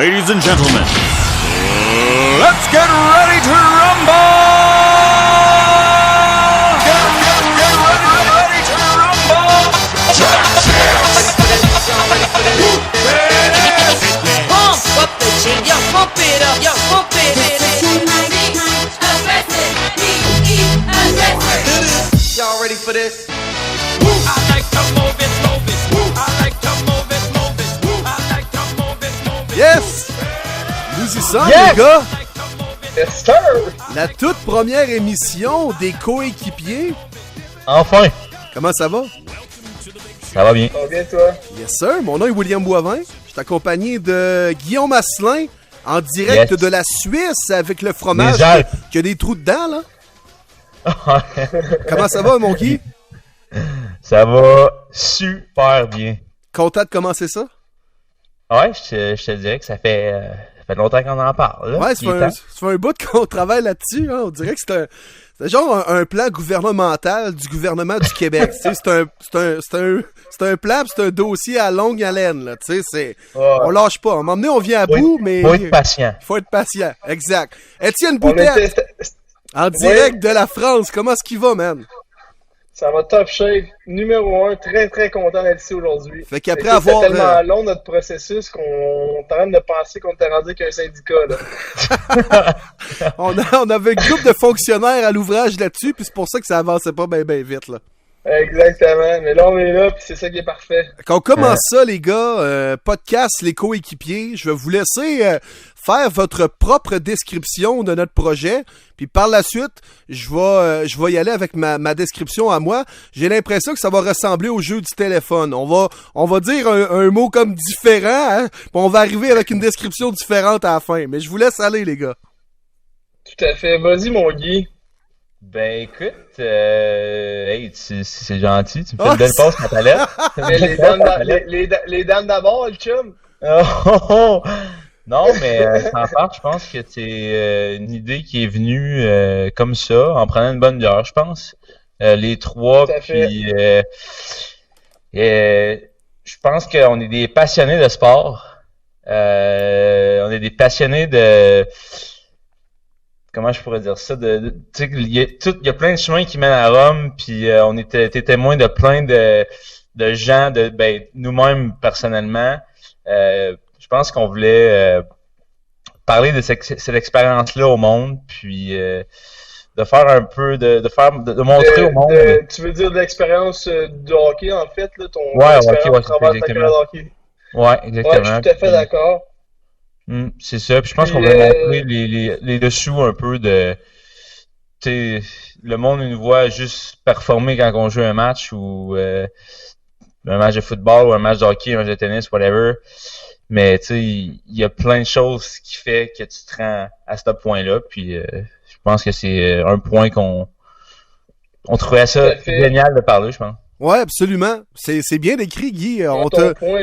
Ladies and gentlemen, let's get ready to rumble! Get ready to rumble! Pump up the jam, yo, pump it up, yo, pump it. Y'all ready for this? I like to move it, move it. I like to move it, move it. I like to move it, move it. Yes! Nous y sommes, Yes! les gars! Yes, sir! La toute première émission des coéquipiers. Enfin! Comment ça va? Ça va bien. Ça va bien, toi? Yes, sir. Mon nom est William Boivin. Je suis accompagné de Guillaume Asselin, en direct Yes. de la Suisse, avec le fromage Les Alpes. qui a des trous dedans, là. Comment ça va, mon Guy? Ça va super bien. Content de commencer ça? Ouais, je te dirais que ça fait longtemps qu'on en parle. Là. Ouais, Il est temps. ça fait un bout qu'on travaille là-dessus. Hein. On dirait que c'est genre un plan gouvernemental du gouvernement du Québec. Tu sais, c'est un plan, pis c'est un dossier à longue haleine. Là. Tu sais, on lâche pas. À un moment donné, on vient à bout, mais Faut être patient. faut être patient. Exact. Étienne On Boutet, était... en direct de la France. Comment est-ce qu'il va, man? Ça va top shape. Numéro 1, très très content d'être ici aujourd'hui. Fait qu'après Écoute, avoir, c'est tellement long notre processus qu'on est en train de penser qu'on était rendu avec un syndicat. Là. on avait un groupe de fonctionnaires à l'ouvrage là-dessus, puis c'est pour ça que ça avançait pas bien vite, là. Exactement. Mais là, on est là, puis c'est ça qui est parfait. Quand on commence ça, les gars, podcast Les Coéquipiers, je vais vous laisser faire votre propre description de notre projet, puis par la suite, je vais y aller avec ma description à moi. J'ai l'impression que ça va ressembler au jeu du téléphone. On va dire un mot comme différent, hein, puis on va arriver avec une description différente à la fin. Mais je vous laisse aller, les gars. Tout à fait. Vas-y, mon Guy. Ben écoute, hey, c'est gentil, tu me fais une belle passe ma palette. Mais les dames d'abord, le chum. Oh. Non, mais sans part, je pense que c'est une idée qui est venue comme ça, en prenant une bonne bière, je pense. Les trois, Tout à fait. puis je pense qu'on est des passionnés de sport. On est des passionnés de... Comment je pourrais dire ça? Tu sais, il y a plein de chemins qui mènent à Rome, puis on était témoins de plein de gens, nous-mêmes personnellement. Je pense qu'on voulait parler de cette expérience-là au monde, puis de faire un peu, de montrer au monde. Tu veux dire de l'expérience du hockey, en fait, là, ton Ouais, expérience hockey, à travers ta exactement. carrière de hockey. Ouais, exactement. Ouais, je suis tout à fait d'accord. C'est ça. Puis je pense Puis, qu'on voulait montrer les dessous un peu de... Tu sais, le monde nous voit juste performer quand on joue un match ou un match de football ou un match de hockey, un match de tennis, whatever. Mais tu sais, il y a plein de choses qui fait que tu te rends à ce point-là. Puis je pense que c'est un point qu'on trouvait ça Tout à fait. génial de parler, je pense. Ouais, absolument. C'est bien écrit, Guy. On ton point,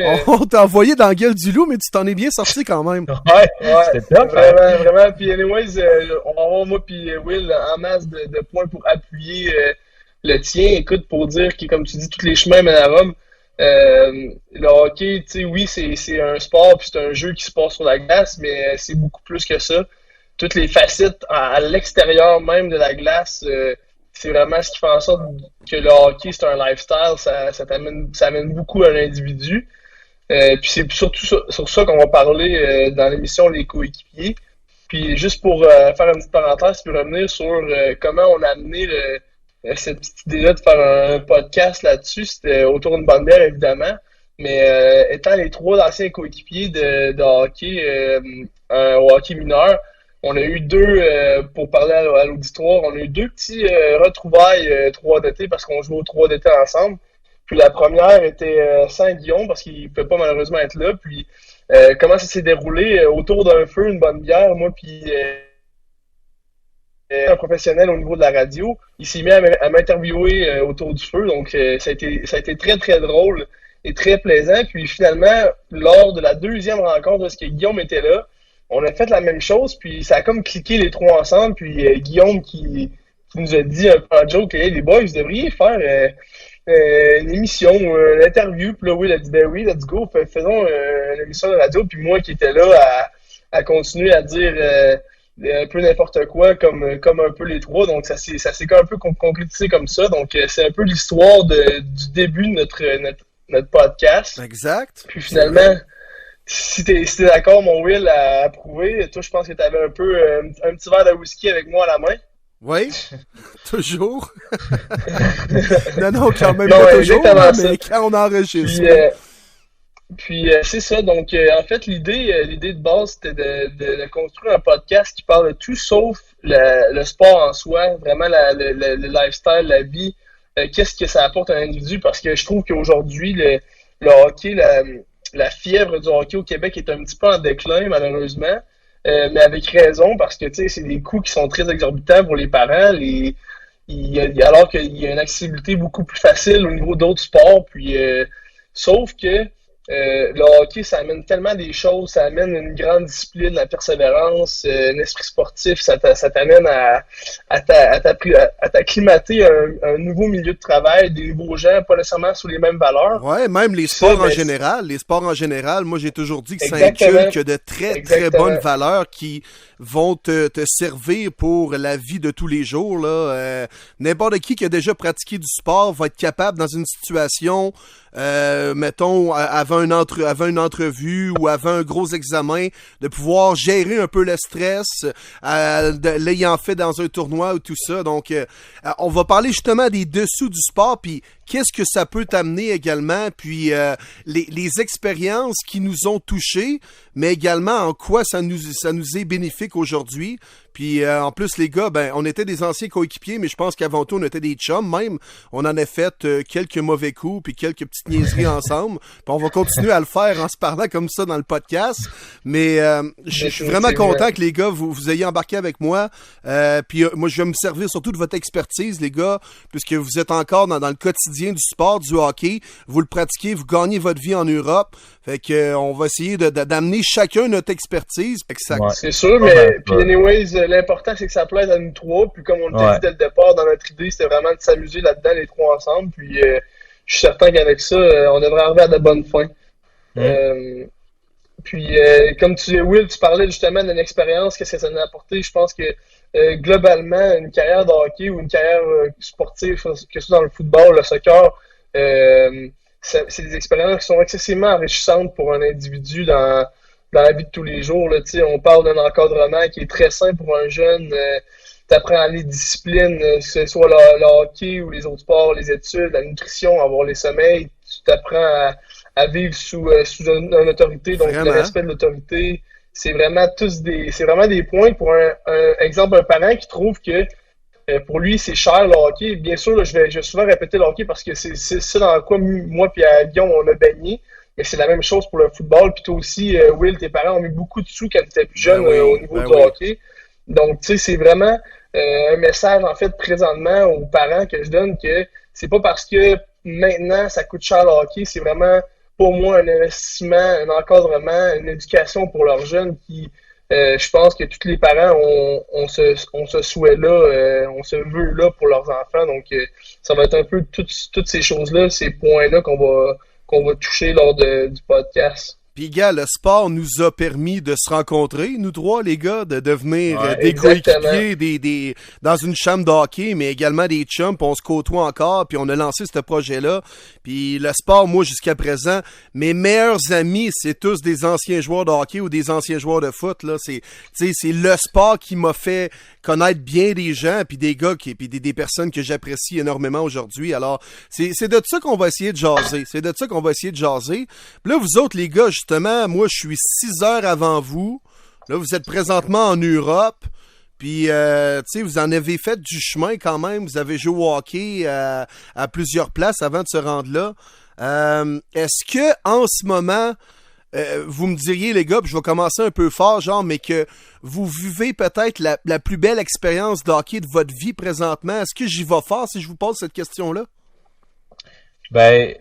t'a envoyé dans la gueule du loup, mais tu t'en es bien sorti quand même. Ouais, Ouais, c'était top. Hein? vraiment. Puis anyways, on va avoir moi puis Will en masse de points pour appuyer le tien. Écoute, pour dire que, comme tu dis, tous les chemins mènent à Rome. Le hockey, tu sais, oui, c'est un sport puis c'est un jeu qui se passe sur la glace, mais c'est beaucoup plus que ça. Toutes les facettes à l'extérieur même de la glace, c'est vraiment ce qui fait en sorte que le hockey, c'est un lifestyle. Ça amène beaucoup à l'individu. Puis c'est surtout sur ça qu'on va parler dans l'émission Les Coéquipiers. Puis juste pour faire une petite parenthèse, puis revenir sur comment on a amené cette petite idée-là de faire un podcast là-dessus, c'était autour d'une bonne bière, évidemment. Mais étant les trois anciens coéquipiers de hockey au hockey mineur, on a eu pour parler à l'auditoire, on a eu deux petits retrouvailles 3DT parce qu'on joue au 3DT ensemble. Puis la première était Saint-Guillaume parce qu'il ne peut pas malheureusement être là. Puis comment ça s'est déroulé autour d'un feu, une bonne bière, moi puis un professionnel au niveau de la radio, il s'est mis à m'interviewer autour du feu. Donc ça a été très très drôle et très plaisant. Puis finalement, lors de la deuxième rencontre, parce que Guillaume était là, on a fait la même chose, puis ça a comme cliqué les trois ensemble. Puis Guillaume qui nous a dit un peu en joke, hey, les boys, vous devriez faire une émission, une interview. Puis là, Will a dit, ben oui, let's go, faisons une émission de radio. Puis moi qui étais là à continuer à dire un peu n'importe quoi, comme un peu les trois. Donc, ça s'est un peu concrétisé comme ça. Donc, c'est un peu l'histoire du début de notre podcast. Exact. Puis finalement, si t'es d'accord, mon Will, à approuver, toi, je pense que t'avais un peu un petit verre de whisky avec moi à la main. Oui, toujours. non, quand même Non, pas toujours, exactement là, ça. mais quand on enregistre. Puis c'est ça. Donc, en fait, l'idée de base, c'était de construire un podcast qui parle de tout sauf le sport en soi, vraiment le lifestyle, la vie, qu'est-ce que ça apporte à un individu, parce que je trouve qu'aujourd'hui, le hockey, la fièvre du hockey au Québec est un petit peu en déclin, malheureusement, mais avec raison, parce que, tu sais, c'est des coûts qui sont très exorbitants pour les parents, alors qu'il y a une accessibilité beaucoup plus facile au niveau d'autres sports, puis sauf que le hockey, ça amène tellement des choses, ça amène une grande discipline, la persévérance, un esprit sportif, ça t'amène à t'acclimater à un nouveau milieu de travail, des nouveaux gens, pas nécessairement sous les mêmes valeurs. Ouais, même les Ça, sports en ben, général. Les sports en général, moi j'ai toujours dit que ça Exactement. inculque de très Exactement. bonnes valeurs qui vont te servir pour la vie de tous les jours. Là. N'importe qui a déjà pratiqué du sport va être capable dans une situation, mettons, avant une entrevue ou avant un gros examen, de pouvoir gérer un peu le stress, l'ayant fait dans un tournoi ou tout ça. Donc, on va parler justement des dessous du sport, puis qu'est-ce que ça peut t'amener également, puis les expériences qui nous ont touchés, mais également en quoi ça nous est bénéfique aujourd'hui. Puis en plus, les gars, ben on était des anciens coéquipiers, mais je pense qu'avant tout, on était des chums même. On en a fait quelques mauvais coups, puis quelques petites niaiseries ensemble. Puis on va continuer à le faire en se parlant comme ça dans le podcast. Mais je suis vraiment content que les gars, vous ayez embarqué avec moi. Puis moi, je vais me servir surtout de votre expertise, les gars, puisque vous êtes encore dans le quotidien du sport, du hockey. Vous le pratiquez, vous gagnez votre vie en Europe. Fait que on va essayer d'amener chacun notre expertise. Fait que ça... Ouais. C'est sûr, mais puis anyways, l'important c'est que ça plaise à nous trois. Puis comme on l'a dit dès le départ, dans notre idée, c'était vraiment de s'amuser là-dedans les trois ensemble. Puis je suis certain qu'avec ça, on devrait arriver à de bonnes fins. Puis comme Will, tu parlais justement d'une expérience, qu'est-ce que ça nous a apporté. Je pense que globalement, une carrière de hockey ou une carrière sportive, que ce soit dans le football, le soccer, c'est des expériences qui sont excessivement enrichissantes pour un individu dans la vie de tous les jours. Là, on parle d'un encadrement qui est très sain pour un jeune. Tu apprends les disciplines, que ce soit le hockey ou les autres sports, les études, la nutrition, avoir les sommeils. Tu t'apprends à vivre sous une autorité, donc Vraiment? le respect de l'autorité. C'est vraiment des points pour un exemple, un parent qui trouve que pour lui, c'est cher le hockey. Bien sûr, là, je vais souvent répéter le hockey parce que c'est ça dans quoi moi et Guillaume, on a baigné. Mais c'est la même chose pour le football. Puis toi aussi, Will, tes parents ont mis beaucoup de sous quand tu étais plus jeune au niveau du hockey. Donc, tu sais, c'est vraiment un message, en fait, présentement aux parents que je donne que c'est pas parce que maintenant, ça coûte cher le hockey. C'est vraiment, pour moi, un investissement, un encadrement, une éducation pour leurs jeunes qui... je pense que tous les parents ont ce souhait-là, ont ce vœu-là pour leurs enfants. Donc, ça va être un peu toutes ces choses-là, ces points-là qu'on va toucher lors du podcast. Puis, gars, le sport nous a permis de se rencontrer, nous trois, les gars, de devenir des exactement. coéquipiers dans une chambre de hockey, mais également des chums, puis on se côtoie encore, puis on a lancé ce projet-là. Puis le sport, moi, jusqu'à présent, mes meilleurs amis, c'est tous des anciens joueurs de hockey ou des anciens joueurs de foot, là. C'est le sport qui m'a fait connaître bien des gens, puis des gars, puis des personnes que j'apprécie énormément aujourd'hui. Alors, c'est de ça qu'on va essayer de jaser. C'est de ça qu'on va essayer de jaser. Puis là, vous autres, les gars, justement, moi, je suis 6 heures avant vous. Là, vous êtes présentement en Europe. Puis, tu sais, vous en avez fait du chemin quand même. Vous avez joué au hockey à plusieurs places avant de se rendre là. Est-ce que, en ce moment, vous me diriez, les gars, puis je vais commencer un peu fort, genre, mais que vous vivez peut-être la plus belle expérience de hockey de votre vie présentement. Est-ce que j'y vais fort si je vous pose cette question-là? Ben,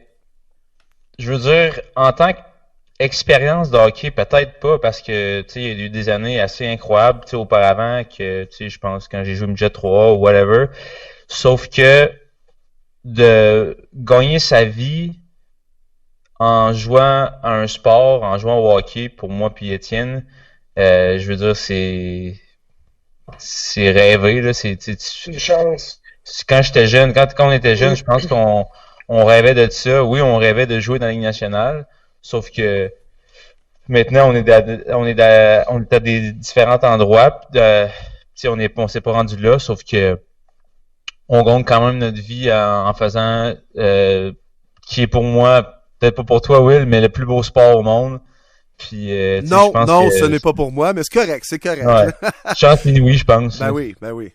je veux dire, en tant qu'expérience de hockey, peut-être pas, parce que, tu sais, il y a eu des années assez incroyables, tu sais, auparavant, que, tu sais, je pense, quand j'ai joué Midget 3 ou whatever. Sauf que, de gagner sa vie en jouant à un sport, en jouant au hockey, pour moi puis Étienne, je veux dire, c'est rêvé, là. C'est une chance. Quand j'étais jeune, quand on était jeune, je pense qu'on rêvait de ça. Oui, on rêvait de jouer dans la Ligue nationale, sauf que maintenant, on est à des différents endroits. On s'est pas rendu là, sauf que on gagne quand même notre vie en faisant qui est pour moi, peut-être pas pour toi, Will, mais le plus beau sport au monde. Puis, non, je pense non, que ce n'est pas pour moi, mais c'est correct, c'est correct. Ouais. Chance inouïe, je pense. Ben oui, ben oui.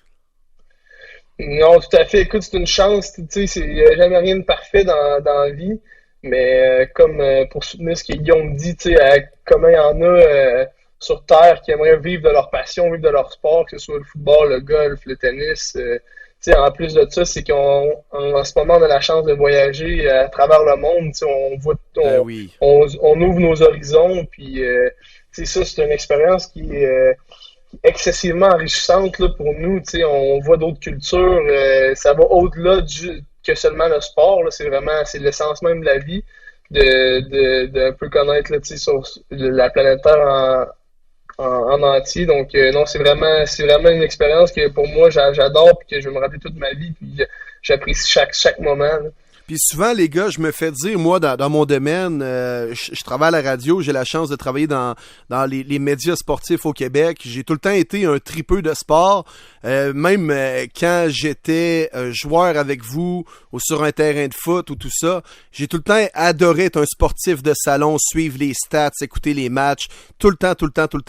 Non, tout à fait. Écoute, c'est une chance. Tu sais, il n'y a jamais rien de parfait dans la vie. Mais comme pour soutenir ce que Guillaume dit, tu sais, comment il y en a sur Terre qui aimeraient vivre de leur passion, vivre de leur sport, que ce soit le football, le golf, le tennis. Tu sais, en plus de ça, c'est qu'en ce moment, on a la chance de voyager à travers le monde. Tu sais, Ben oui. on ouvre nos horizons. Puis, tu sais, ça, c'est une expérience qui est excessivement enrichissante là, pour nous. Tu sais, on voit d'autres cultures. Ça va au-delà que seulement le sport. Là. C'est l'essence même de la vie, de un peu connaître là, tu sais, sur la planète Terre en entier. Donc non, c'est vraiment une expérience que pour moi j'adore et que je vais me rappeler toute ma vie. Puis j'apprécie chaque moment. Là. Puis souvent, les gars, je me fais dire, moi, dans mon domaine, je travaille à la radio, j'ai la chance de travailler dans les médias sportifs au Québec. J'ai tout le temps été un tripeux de sport. Même quand j'étais joueur avec vous ou sur un terrain de foot ou tout ça, j'ai tout le temps adoré être un sportif de salon, suivre les stats, écouter les matchs, tout le temps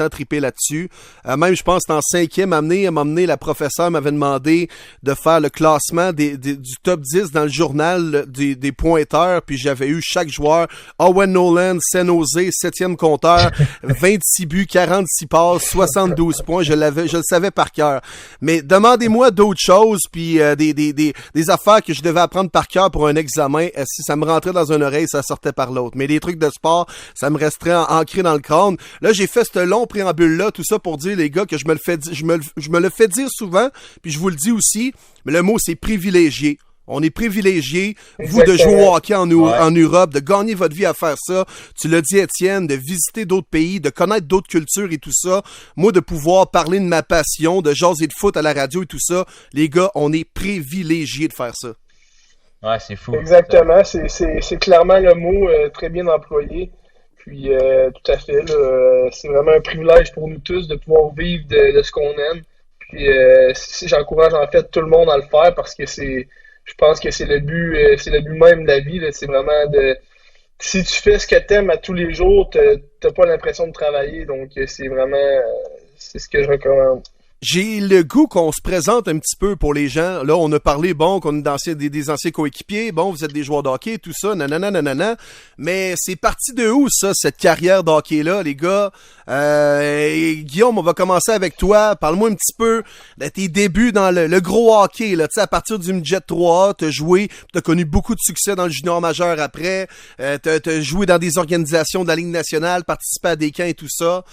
triper là-dessus. Même, je pense, en 5e, m'amener, la professeure m'avait demandé de faire le classement du top 10 dans le journal des pointeurs, puis j'avais eu chaque joueur, Owen Nolan, San Jose, 7e compteur, 26 buts, 46 passes, 72 points, je le savais par cœur. Mais demandez-moi d'autres choses, puis des affaires que je devais apprendre par cœur pour un examen, si ça me rentrait dans une oreille, ça sortait par l'autre. Mais les trucs de sport, ça me resterait ancré dans le crâne. Là, j'ai fait ce long préambule-là, tout ça pour dire, les gars, que je me le fais dire souvent, puis je vous le dis aussi, mais le mot, c'est privilégié. On est privilégiés, vous, de jouer au hockey en Europe, de gagner votre vie à faire ça. Tu l'as dit, Étienne, de visiter d'autres pays, de connaître d'autres cultures et tout ça. Moi, de pouvoir parler de ma passion, de jaser de foot à la radio et tout ça. Les gars, on est privilégiés de faire ça. Ouais, c'est fou. Exactement. C'est clairement le mot très bien employé. Puis, tout à fait, là, c'est vraiment un privilège pour nous tous de pouvoir vivre de ce qu'on aime. Puis, j'encourage en fait tout le monde à le faire parce que je pense que c'est le but même de la vie. Là. C'est vraiment si tu fais ce que t'aimes à tous les jours, t'as pas l'impression de travailler. Donc c'est vraiment c'est ce que je recommande. J'ai le goût qu'on se présente un petit peu pour les gens. Là, on a parlé, bon, qu'on est des anciens coéquipiers. Bon, vous êtes des joueurs de hockey, tout ça, nanana. Mais c'est parti de où, ça, cette carrière de hockey-là, les gars? Guillaume, on va commencer avec toi. Parle-moi un petit peu de tes débuts dans le gros hockey, là. Tu sais, à partir du midget 3A, t'as joué, t'as connu beaucoup de succès dans le junior majeur après. T'as joué dans des organisations de la Ligue nationale, participé à des camps et tout ça.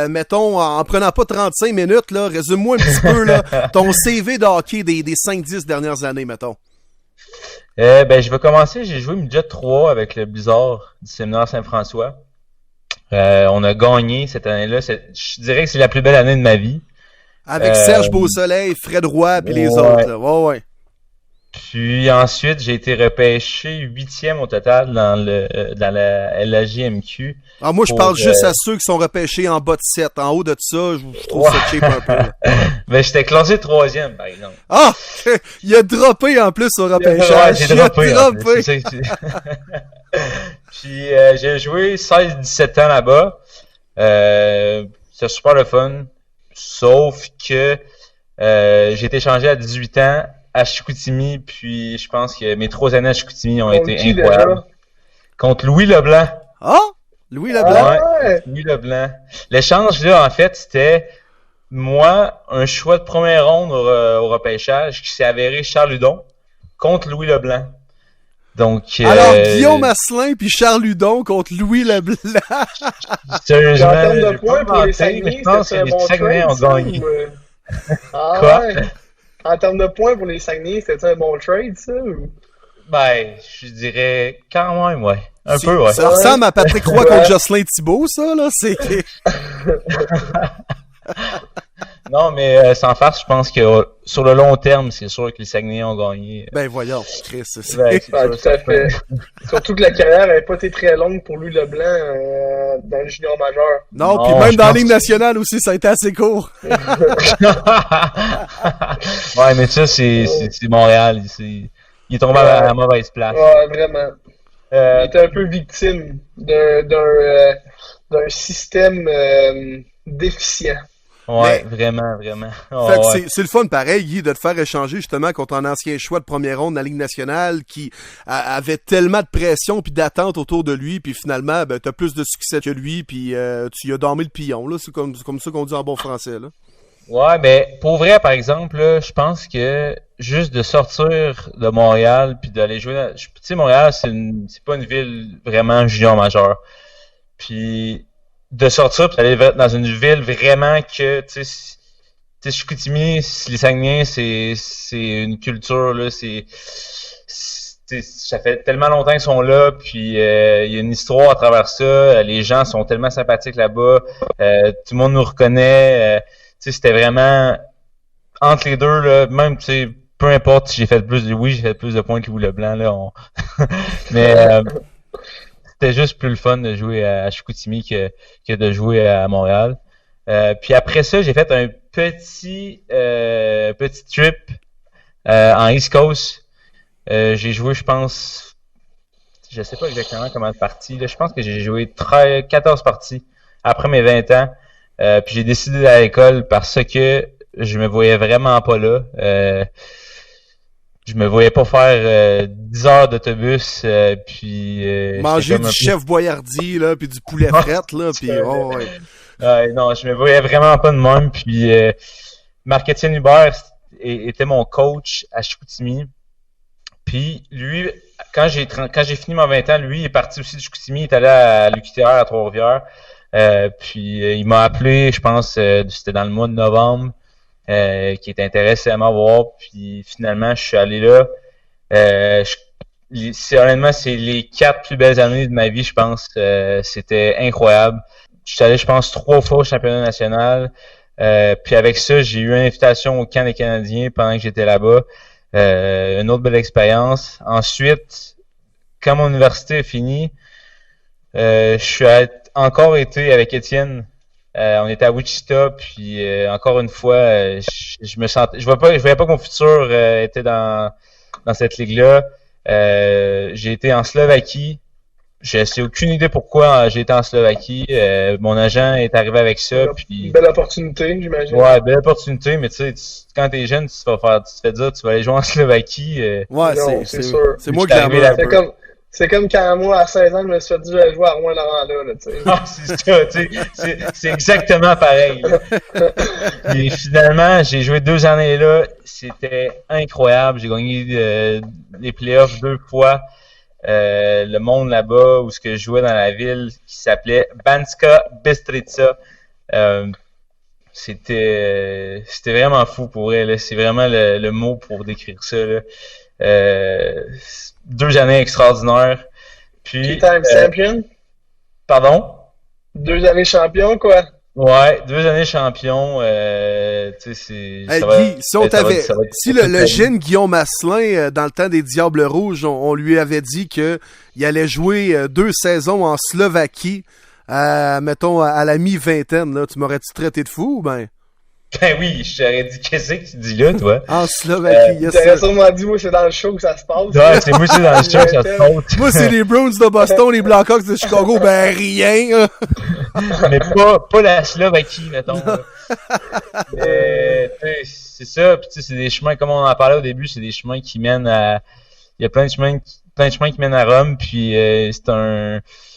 Mettons, en prenant pas 35 minutes, là, résume-moi un petit peu là, ton CV de hockey des 5-10 dernières années, mettons. Je vais commencer. J'ai joué midget 3 avec le Blizzard du séminaire Saint-François. On a gagné cette année-là. Je dirais que c'est la plus belle année de ma vie. Avec Serge Beausoleil, Fred Roy puis les autres. Là. Ouais. Puis ensuite, j'ai été repêché 8e au total dans la LHJMQ. Ah, moi, je parle juste à ceux qui sont repêchés en bas de 7. En haut de ça, je trouve ça cheap un peu. Ben, j'étais classé 3e, par exemple. Ah! Il a droppé en plus au repêchage. Ouais, j'ai droppé. Puis j'ai joué 16-17 ans là-bas. C'était super le fun. Sauf que j'ai été changé à 18 ans à Chicoutimi, puis je pense que mes 3 années à Chicoutimi ont été incroyables. Contre Louis Leblanc. Ah! Louis Leblanc? Ouais. Louis Leblanc. L'échange, là, en fait, c'était moi, un choix de première ronde au repêchage qui s'est avéré Charles Hudon contre Louis Leblanc. Donc, alors, Guillaume Asselin puis Charles Hudon contre Louis Leblanc. Sérieusement, en termes de points pour les Saguenay, je pense que les Saguenay ont gagné. Ah, Quoi? Ouais. En termes de points pour les Saguenay, c'était un bon trade, ça? Ou... Ben, je dirais quand même, ouais. Un peu, ouais. Ça ressemble à Patrick Roy contre Jocelyn Thibault, ça, là. C'est... Non, mais sans farce, je pense que sur le long terme, c'est sûr que les Saguenayens ont gagné. Ben voyons, Chris. C'est... Ben, c'est Ah, sûr, tout à fait. Surtout que la carrière n'avait pas été très longue pour Louis Leblanc dans le junior majeur. Non, Non, puis même je dans la pense Ligue que- nationale aussi, ça a été assez court. ouais, mais ça, c'est Montréal. Il est tombé à la mauvaise place. Ouais, vraiment. Il Euh, était un peu victime d'un système déficient. ouais, vraiment, vraiment. Oh, Fait que ouais. c'est le fun, pareil, Guy, de te faire échanger justement contre un ancien choix de première ronde de la Ligue nationale qui avait tellement de pression puis d'attente autour de lui, puis finalement, ben, t'as plus de succès que lui, puis tu y as dormi le pion, là. C'est comme ça qu'on dit en bon français, là. Ouais, mais pour vrai, par exemple, là, je pense que juste de sortir de Montréal puis d'aller jouer tu sais, Montréal, c'est pas une ville vraiment junior majeur. Puis de sortir puis d'aller dans une ville vraiment que, tu sais, Chicoutimi, les Saguenayens, c'est une culture, là, ça fait tellement longtemps qu'ils sont là, puis il y a une histoire à travers ça. Les gens sont tellement sympathiques là-bas. Tout le monde nous reconnaît. Tu sais, c'était vraiment entre les deux, là, même, tu sais, peu importe si j'ai fait plus de points que Louis Leblanc, là, mais c'était juste plus le fun de jouer à Chicoutimi que de jouer à Montréal. Puis après ça, j'ai fait un petit trip en East Coast. J'ai joué, je pense, je sais pas exactement combien de parties, là, je pense que j'ai joué 14 parties après mes 20 ans. Puis j'ai décidé d'aller à l'école parce que je me voyais vraiment pas là. Je me voyais pas faire 10 heures d'autobus puis Manger j'étais comme du un peu- chef boyardi, là, puis du poulet fret, là, puis oh, ouais. Non, je me voyais vraiment pas de même. Puis Marc-Étienne Hubert était mon coach à Chicoutimi. Puis lui, quand j'ai fini mon 20 ans, lui il est parti aussi de Chicoutimi, il est allé à l'UQTR à Trois-Rivières. Puis il m'a appelé, je pense, c'était dans le mois de novembre, qui était intéressé à m'avoir. Puis finalement, je suis allé là. Honnêtement, c'est les 4 plus belles années de ma vie, je pense. C'était incroyable. Je suis allé, je pense, 3 fois au championnat national. Puis avec ça, j'ai eu une invitation au camp des Canadiens pendant que j'étais là-bas. Une autre belle expérience. Ensuite, quand mon université est finie, je suis encore été avec Étienne. On était à Wichita, puis encore une fois, je me sentais, je voyais pas que mon futur était dans cette ligue-là. J'ai été en Slovaquie. Je sais aucune idée pourquoi j'ai été en Slovaquie. Mon agent est arrivé avec ça, puis Belle opportunité, j'imagine. ouais, belle opportunité, mais tu sais, quand t'es jeune, tu te fais dire, tu vas aller jouer en Slovaquie. Ouais, Non, c'est sûr. c'est moi Je qui suis arrivé l'ai là- C'est comme quand moi, à 16 ans, je me suis fait dire j'allais jouer à Rouen-Noranda, là, tu sais. Ah, c'est ça, tu sais, c'est exactement pareil. Là. Et finalement, j'ai joué 2 années là, c'était incroyable. J'ai gagné les playoffs 2 fois. Le monde là-bas, où ce que je jouais dans la ville, qui s'appelait Banska Bystrica. C'était vraiment fou pour elle. Là. C'est vraiment le mot pour décrire ça. Là. 2 années extraordinaires. Puis, Two-time champion. pardon? 2 années champion, quoi. Ouais, 2 années champion. Tu sais, c'est. Hey, ça va- Guy, si on ça va- t'avait, ça va être si toute le la vie. jeune Guillaume Asselin, dans le temps des Diables Rouges, on lui avait dit que il allait jouer 2 saisons en Slovaquie, mettons à la mi-vingtaine, là, tu m'aurais-tu traité de fou ou ben? Ben oui, je t'aurais dit, qu'est-ce que tu dis là, toi? En Slovaquie, yes, T'aurais sir. sûrement dit, moi, c'est dans le show que ça se passe. Ouais, c'est moi, c'est dans le show, ça se compte. Moi, c'est les Bruins de Boston, les Blackhawks de Chicago, ben rien. Mais pas la Slovaquie, mettons. Là. Mais, tu sais, c'est ça, puis tu sais, c'est des chemins, comme on en parlait au début, c'est des chemins qui mènent à. Il y a plein de chemins qui mènent à Rome, puis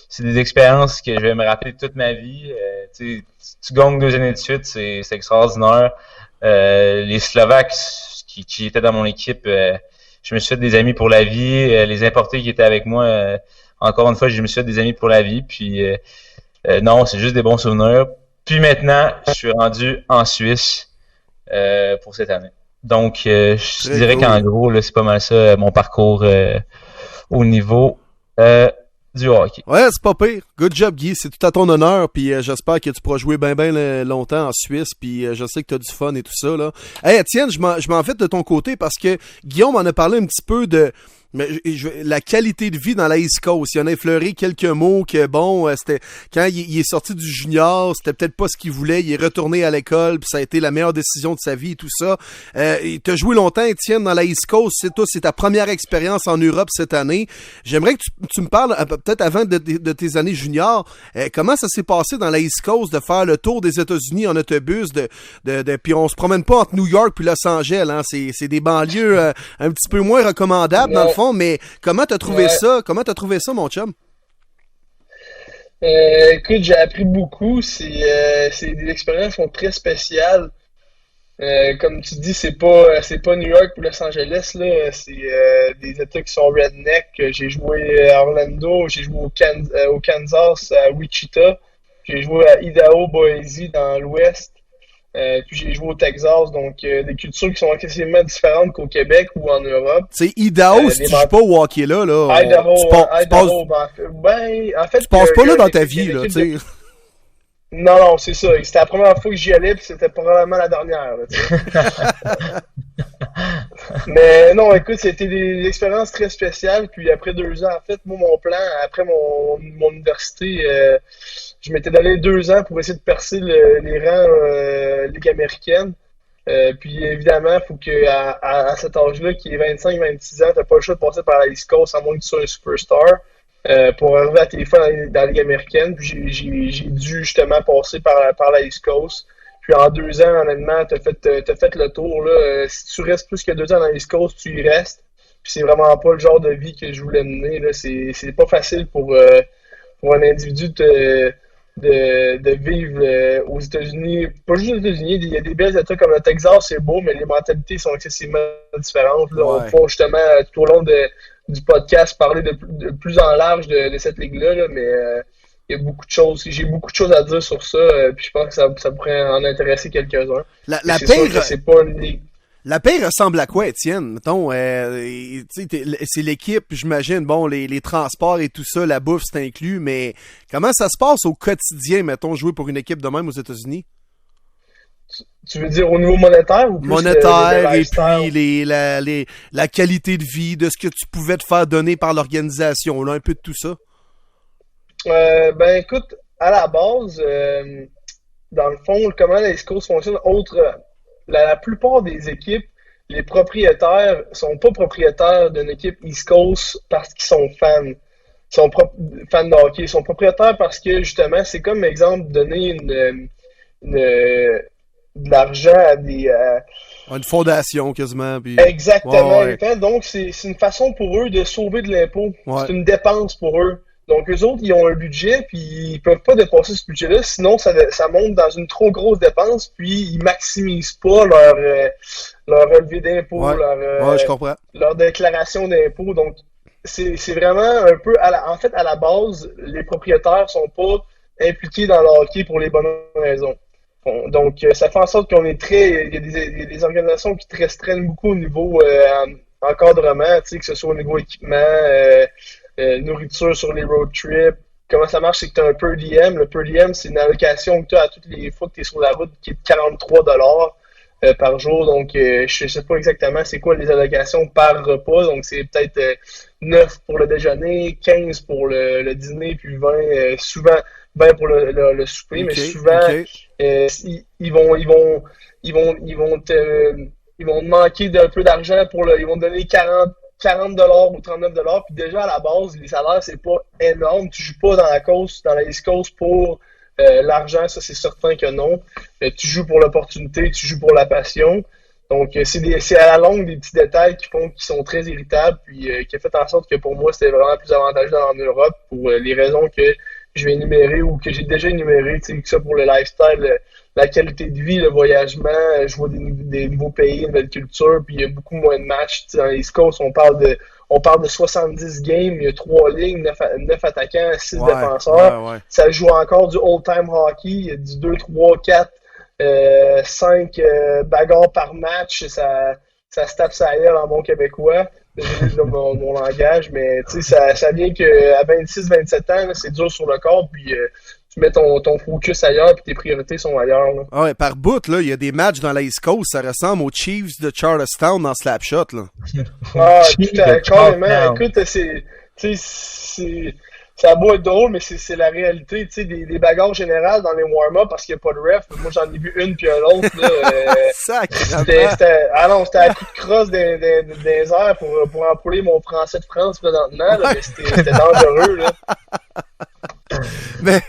c'est des expériences que je vais me rappeler toute ma vie. Tu gagnes 2 années de suite, c'est extraordinaire. Les Slovaques qui étaient dans mon équipe, je me suis fait des amis pour la vie. Les importés qui étaient avec moi, encore une fois, je me suis fait des amis pour la vie. Puis non, c'est juste des bons souvenirs. Puis maintenant, je suis rendu en Suisse pour cette année. Donc, je Très dirais cool. qu'en gros, là, c'est pas mal ça, mon parcours au niveau du hockey. Ouais, c'est pas pire. Good job, Guy. C'est tout à ton honneur. Puis j'espère que tu pourras jouer bien longtemps en Suisse. Puis je sais que t'as du fun et tout ça, là. Hey, Étienne, je m'en fais de ton côté parce que Guillaume en a parlé un petit peu de la qualité de vie dans la East Coast. Il en a effleuré quelques mots que, bon, c'était quand il est sorti du junior, c'était peut-être pas ce qu'il voulait. Il est retourné à l'école, puis ça a été la meilleure décision de sa vie et tout ça. Il t'a joué longtemps, Étienne, dans la East Coast. C'est ta première expérience en Europe cette année. J'aimerais que tu me parles, peut-être avant de tes années juniors, comment ça s'est passé dans la East Coast de faire le tour des États-Unis en autobus, puis on se promène pas entre New York puis Los Angeles, hein. C'est des banlieues un petit peu moins recommandables, dans le fond, mais comment t'as trouvé ça? Comment t'as trouvé ça, mon chum? Écoute, j'ai appris beaucoup. C'est des expériences qui sont très spéciales. Comme tu dis, c'est pas New York ou Los Angeles, là. C'est des États qui sont redneck. J'ai joué à Orlando, j'ai joué au Kansas, à Wichita. J'ai joué à Idaho, Boise, dans l'Ouest. Puis j'ai joué au Texas, donc des cultures qui sont excessivement différentes qu'au Québec ou en Europe. C'est Idaho, si tu joues pas au hockey là. Idaho, tu en fait, passes pas là dans ta vie, là, tu sais. Non, c'est ça. C'était la première fois que j'y allais, puis c'était probablement la dernière, là, tu sais. Mais non, écoute, c'était des expériences très spéciales. Puis après 2 ans, en fait, moi, mon plan, après mon université, je m'étais donné 2 ans pour essayer de percer les rangs Ligue américaine. Puis évidemment, il faut que à cet âge-là, qui est 25-26 ans, t'as pas le choix de passer par la East Coast, à moins que tu sois un superstar, pour arriver à tes fins dans la Ligue américaine. Puis j'ai dû justement passer par la East Coast. Puis en 2 ans, honnêtement, t'as fait le tour, là. Si tu restes plus que 2 ans dans la East Coast, tu y restes. Puis c'est vraiment pas le genre de vie que je voulais mener, là. C'est pas facile pour un individu de vivre aux États-Unis. Pas juste aux États-Unis, il y a des belles États comme le Texas, c'est beau, mais les mentalités sont excessivement différentes, là. Ouais. On peut justement, tout au long du podcast, parler de plus en large de cette ligue-là, là, mais il y a beaucoup de choses. J'ai beaucoup de choses à dire sur ça, puis je pense que ça pourrait en intéresser quelques-uns. La c'est sûr paix, que c'est pas une ligue. La paix ressemble à quoi, Étienne? Mettons, c'est l'équipe, j'imagine, bon, les transports et tout ça, la bouffe, c'est inclus, mais comment ça se passe au quotidien, mettons, jouer pour une équipe de même aux États-Unis? Tu veux dire au niveau monétaire ou plus Monétaire, le et lifestyle? puis la qualité de vie, de ce que tu pouvais te faire donner par l'organisation, là, un peu de tout ça? Ben écoute, à la base, dans le fond, comment les East Coast fonctionnent, la plupart des équipes, les propriétaires sont pas propriétaires d'une équipe East Coast parce qu'ils sont fans. Ils sont fans de hockey. Ils sont propriétaires parce que justement, c'est comme exemple donner de l'argent à des Une fondation, quasiment. Puis... Exactement. Ouais. Donc, c'est une façon pour eux de sauver de l'impôt. Ouais. C'est une dépense pour eux. Donc, eux autres, ils ont un budget, puis ils peuvent pas dépasser ce budget-là, sinon ça monte dans une trop grosse dépense, puis ils maximisent pas leur relevé d'impôt, Ouais. Je comprends. leur déclaration d'impôt. Donc, c'est vraiment un peu, à la base, les propriétaires sont pas impliqués dans le hockey pour les bonnes raisons. Bon, donc, ça fait en sorte qu'on est il y a des organisations qui te restreignent beaucoup au niveau encadrement, tu sais, que ce soit au niveau équipement, nourriture sur les road trips. Comment ça marche, c'est que tu as un per diem. Le per diem, c'est une allocation que tu as à toutes les fois que tu es sur la route qui est de 43$ par jour. Donc, je sais pas exactement c'est quoi les allocations par repas. Donc, c'est peut-être 9 pour le déjeuner, 15 pour le dîner, puis 20, souvent 20 pour le souper. Okay, mais souvent, ils vont te manquer d'un peu d'argent ils vont te donner 40$ ou 39$, puis déjà à la base, les salaires, c'est pas énorme. Tu joues pas dans la East Coast pour l'argent, ça c'est certain que non. Tu joues pour l'opportunité, tu joues pour la passion. Donc c'est à la longue des petits détails qui sont très irritables, puis qui a fait en sorte que pour moi c'était vraiment plus avantageux en Europe pour les raisons que je vais énumérer ou que j'ai déjà énumérées, tu sais, que ça pour le lifestyle, la qualité de vie, le voyagement, je vois des nouveaux pays, une nouvelle culture, puis il y a beaucoup moins de matchs. Tu sais, dans les East Coast, on parle de 70 games, il y a 3 lignes, 9 attaquants, 6 défenseurs. Ouais. Ça joue encore du old-time hockey, il y a du 2, 3, 4 5 bagarres par match, ça se tape sa gueule en bon québécois. Désolé de mon langage, mais tu sais, ça vient qu'à 26-27 ans, là, c'est dur sur le corps, puis tu mets ton focus ailleurs, puis tes priorités sont ailleurs. Là. Ah ouais, par bout, là, il y a des matchs dans la East Coast, ça ressemble aux Chiefs de Charlestown dans Slapshot, là. Ah, carrément. Écoute, ça a beau être drôle, mais c'est la réalité, tu sais, des bagarres générales dans les warm-up parce qu'il n'y a pas de ref. Moi, j'en ai vu une puis un autre, là. C'était à coup de crosse des airs pour empouler mon français de France présentement, là, mais c'était dangereux, là. Mais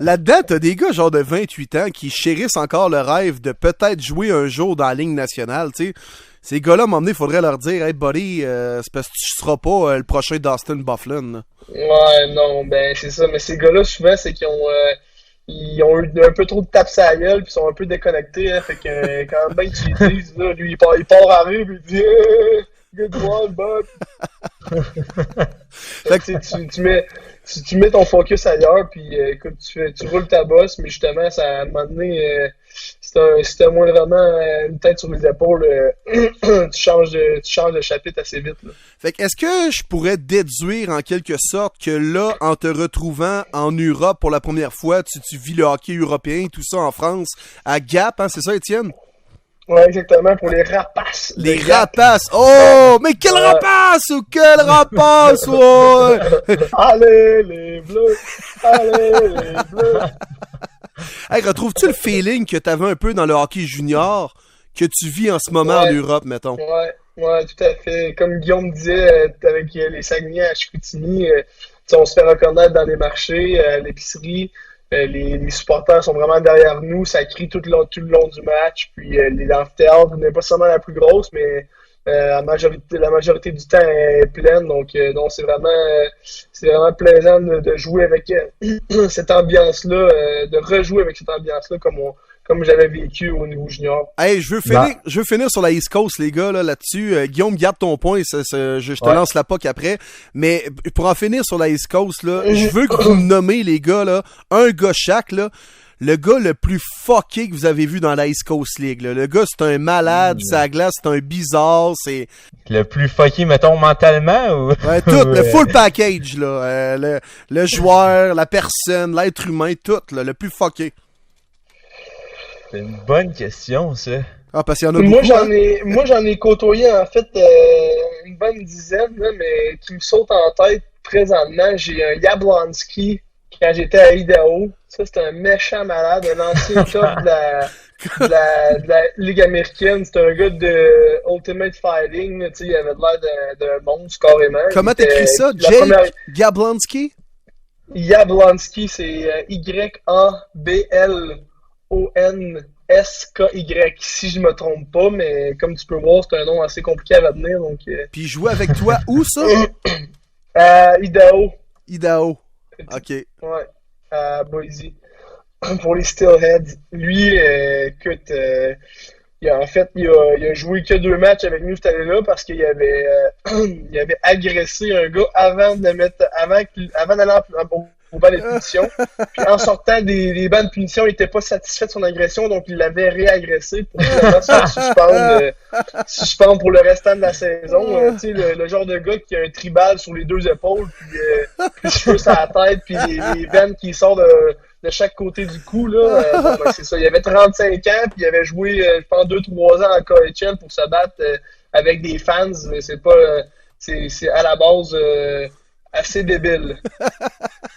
là-dedans, t'as des gars genre de 28 ans qui chérissent encore le rêve de peut-être jouer un jour dans la Ligue nationale, tu sais. Ces gars-là, à un moment donné, il faudrait leur dire « Hey, buddy, c'est parce que tu seras pas le prochain Dustin Byfuglien. » là. Ouais, non, ben c'est ça. Mais ces gars-là, souvent, c'est qu'ils ont eu un peu trop de tapes à la gueule puis ils sont un peu déconnectés. Hein, fait que quand ben tu les dises, là, lui, il part en rue puis il dit « Good one, bud! » Fait que tu mets ton focus ailleurs puis écoute, tu roules ta bosse, mais justement, ça, à un moment donné... Si t'as moins vraiment une tête sur les épaules, tu changes de chapitre assez vite. Là. Fait que est-ce que je pourrais déduire en quelque sorte que là, en te retrouvant en Europe pour la première fois, tu vis le hockey européen, tout ça en France, à Gap, hein, c'est ça, Étienne? Ouais, exactement, pour les rapaces. Les rapaces! Oh! Mais quel rapace! Ou quel rapace! Ouais! Allez, les bleus! Allez, les bleus! Hey, retrouves-tu le feeling que t'avais un peu dans le hockey junior que tu vis en ce moment en Europe, mettons? Ouais, tout à fait. Comme Guillaume disait, avec les Saguenay à Chicoutimi, on se fait reconnaître dans les marchés, à l'épicerie. Les supporters sont vraiment derrière nous, ça crie tout le long du match. Puis l'amphithéâtre n'est pas seulement la plus grosse, mais la majorité du temps est pleine. Donc c'est vraiment plaisant de jouer avec cette ambiance-là, de rejouer avec cette ambiance-là comme j'avais vécu au niveau junior. Hey, je veux finir sur la East Coast, les gars, là-dessus. Guillaume, garde ton point, je te lance la POC après. Mais pour en finir sur la East Coast, là, je veux que vous me nommez, les gars, là, un gars chaque, là, le gars le plus fucké que vous avez vu dans la East Coast League. Là. Le gars, c'est un malade, sa glace, c'est un bizarre, c'est... Le plus fucké, mettons, mentalement, ou... Ouais, tout, le full package, là. Le joueur, la personne, l'être humain, tout, là, le plus fucké. C'est une bonne question, ça. Ah, parce qu'il y en a beaucoup. Moi, j'en ai côtoyé, en fait, une bonne dizaine, là, mais qui me saute en tête présentement. J'ai un Yablonski quand j'étais à Idaho. Ça, c'était un méchant malade, un ancien top de la Ligue américaine. C'était un gars de Ultimate Fighting. Tu sais, il avait l'air d'un monstre, carrément. Comment t'écris ça? Jake Yablonski? Yablonski, c'est Y-A-B-L-O-N-S-K-Y, si je me trompe pas, mais comme tu peux voir, c'est un nom assez compliqué à retenir. Donc, Puis il jouait avec toi où, ça? Idaho. Idaho. OK. Ouais, à Boise. Pour les Steelheads. Lui, écoute, il a joué que 2 matchs avec nous cette année-là parce qu'il avait agressé un gars avant d'aller au banc de punition. Puis en sortant des bancs de punition, il était pas satisfait de son agression, donc il l'avait réagressé pour finalement se faire suspendre pour le restant de la saison. Tu sais, le genre de gars qui a un tribal sur les 2 épaules, puis les cheveux sur la tête, puis les veines qui sortent de chaque côté du cou, là. C'est ça. Il avait 35 ans, puis il avait joué, je pense, 2-3 ans en KHL pour se battre avec des fans, mais c'est pas... c'est à la base... assez débile.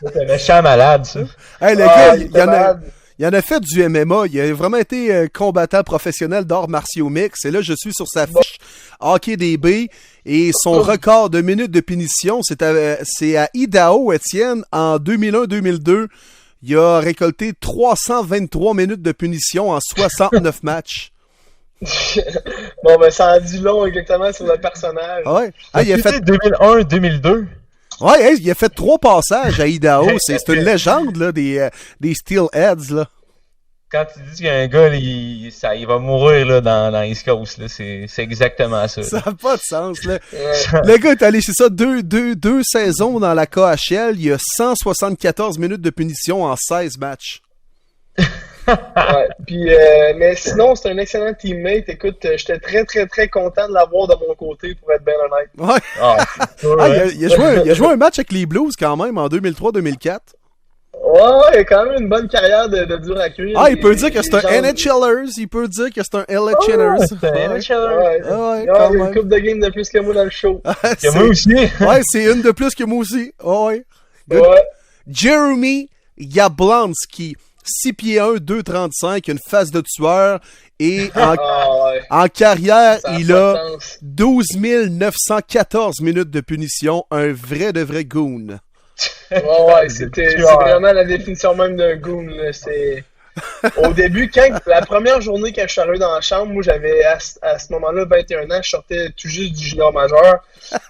C'est un méchant malade, ça. Hey, le gars, il en a fait du MMA. Il a vraiment été combattant professionnel d'arts martiaux mix. Et là, je suis sur sa fiche Hockey DB. Et son record de minutes de punition, c'est à Idaho, Étienne, en 2001-2002. Il a récolté 323 minutes de punition en 69 matchs. Bon, ben, ça a dit long exactement sur le personnage. Ouais. Ah, il a fait 2001-2002. Ouais, il a fait 3 passages à Idaho. C'est une légende, là, des Steelheads, là. Quand tu dis qu'il y a un gars, il va mourir, là, dans East Coast, là, c'est exactement ça. Ça n'a pas de sens, là. Le gars est allé chez ça 2 saisons dans la KHL. Il a 174 minutes de punition en 16 matchs. Ouais. Puis, mais sinon, c'est un excellent teammate. Écoute, j'étais très, très, très content de l'avoir de mon côté, pour être bien honnête. Ouais. Ah, c'est sûr, Ah, hein. il a joué un match avec les Blues quand même en 2003-2004. Ouais, il a quand même une bonne carrière de dur à cuire. Ah, il peut dire que c'est un gens- NHLers, il peut dire que c'est un LHLers. C'est un NHLer. Ouais, Ah ouais, il y quand a une même. couple de games de plus que moi dans le show. Que moi aussi. Ouais, c'est une de plus que moi aussi. Ah ouais. Good. Ouais. Jeremy Yablonski, 6 pieds 1, 2,35, une face de tueur. Et Ah ouais. en carrière, Ça il pas a de sens. 12 914 minutes de punition. Un vrai de vrai goon. Ouais, c'est vraiment la définition même d'un goon, là. C'est... Au début, la première journée quand je suis arrivé dans la chambre, moi j'avais à ce moment-là 21 ans, je sortais tout juste du junior majeur.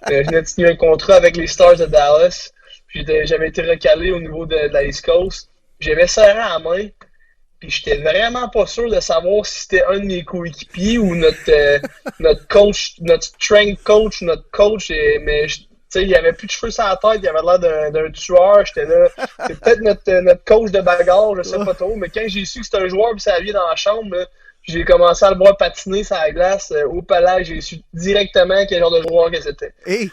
Je venais de signer un contrat avec les Stars de Dallas. Puis j'avais été recalé au niveau de la East Coast. J'avais serré à la main. Puis j'étais vraiment pas sûr de savoir si c'était un de mes coéquipiers ou notre coach, notre strength coach, notre coach. Mais tu sais, il avait plus de cheveux sur la tête, il avait l'air d'un tueur. J'étais là. C'est peut-être notre coach de bagarre, je sais pas trop. Mais quand j'ai su que c'était un joueur, puis ça vient dans la chambre, là, j'ai commencé à le voir patiner sur la glace au palais. J'ai su directement quel genre de joueur que c'était. Hey!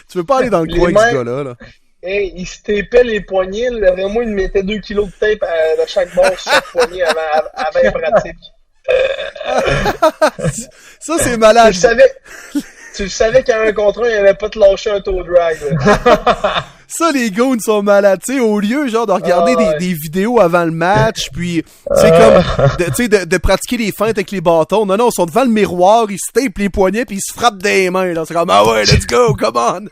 Tu veux pas aller dans le Les coin avec mains- ce gars-là, là? Hey, il se tapait les poignets. Là, vraiment, il mettait 2 kilos de tape de chaque bord sur chaque poignet avant les pratiques. Ça, c'est malade. Tu le savais qu'à un contre un, il avait pas te lâché un toe drag. Là. Ça, les goons sont malades. Tu sais, au lieu, genre, de regarder Ah ouais. des vidéos avant le match, puis, tu sais, comme, tu sais, de pratiquer les feintes avec les bâtons. Non, non, ils sont devant le miroir, ils se tapent les poignets, puis ils se frappent des mains, là. C'est comme, ah ouais, let's go, come on!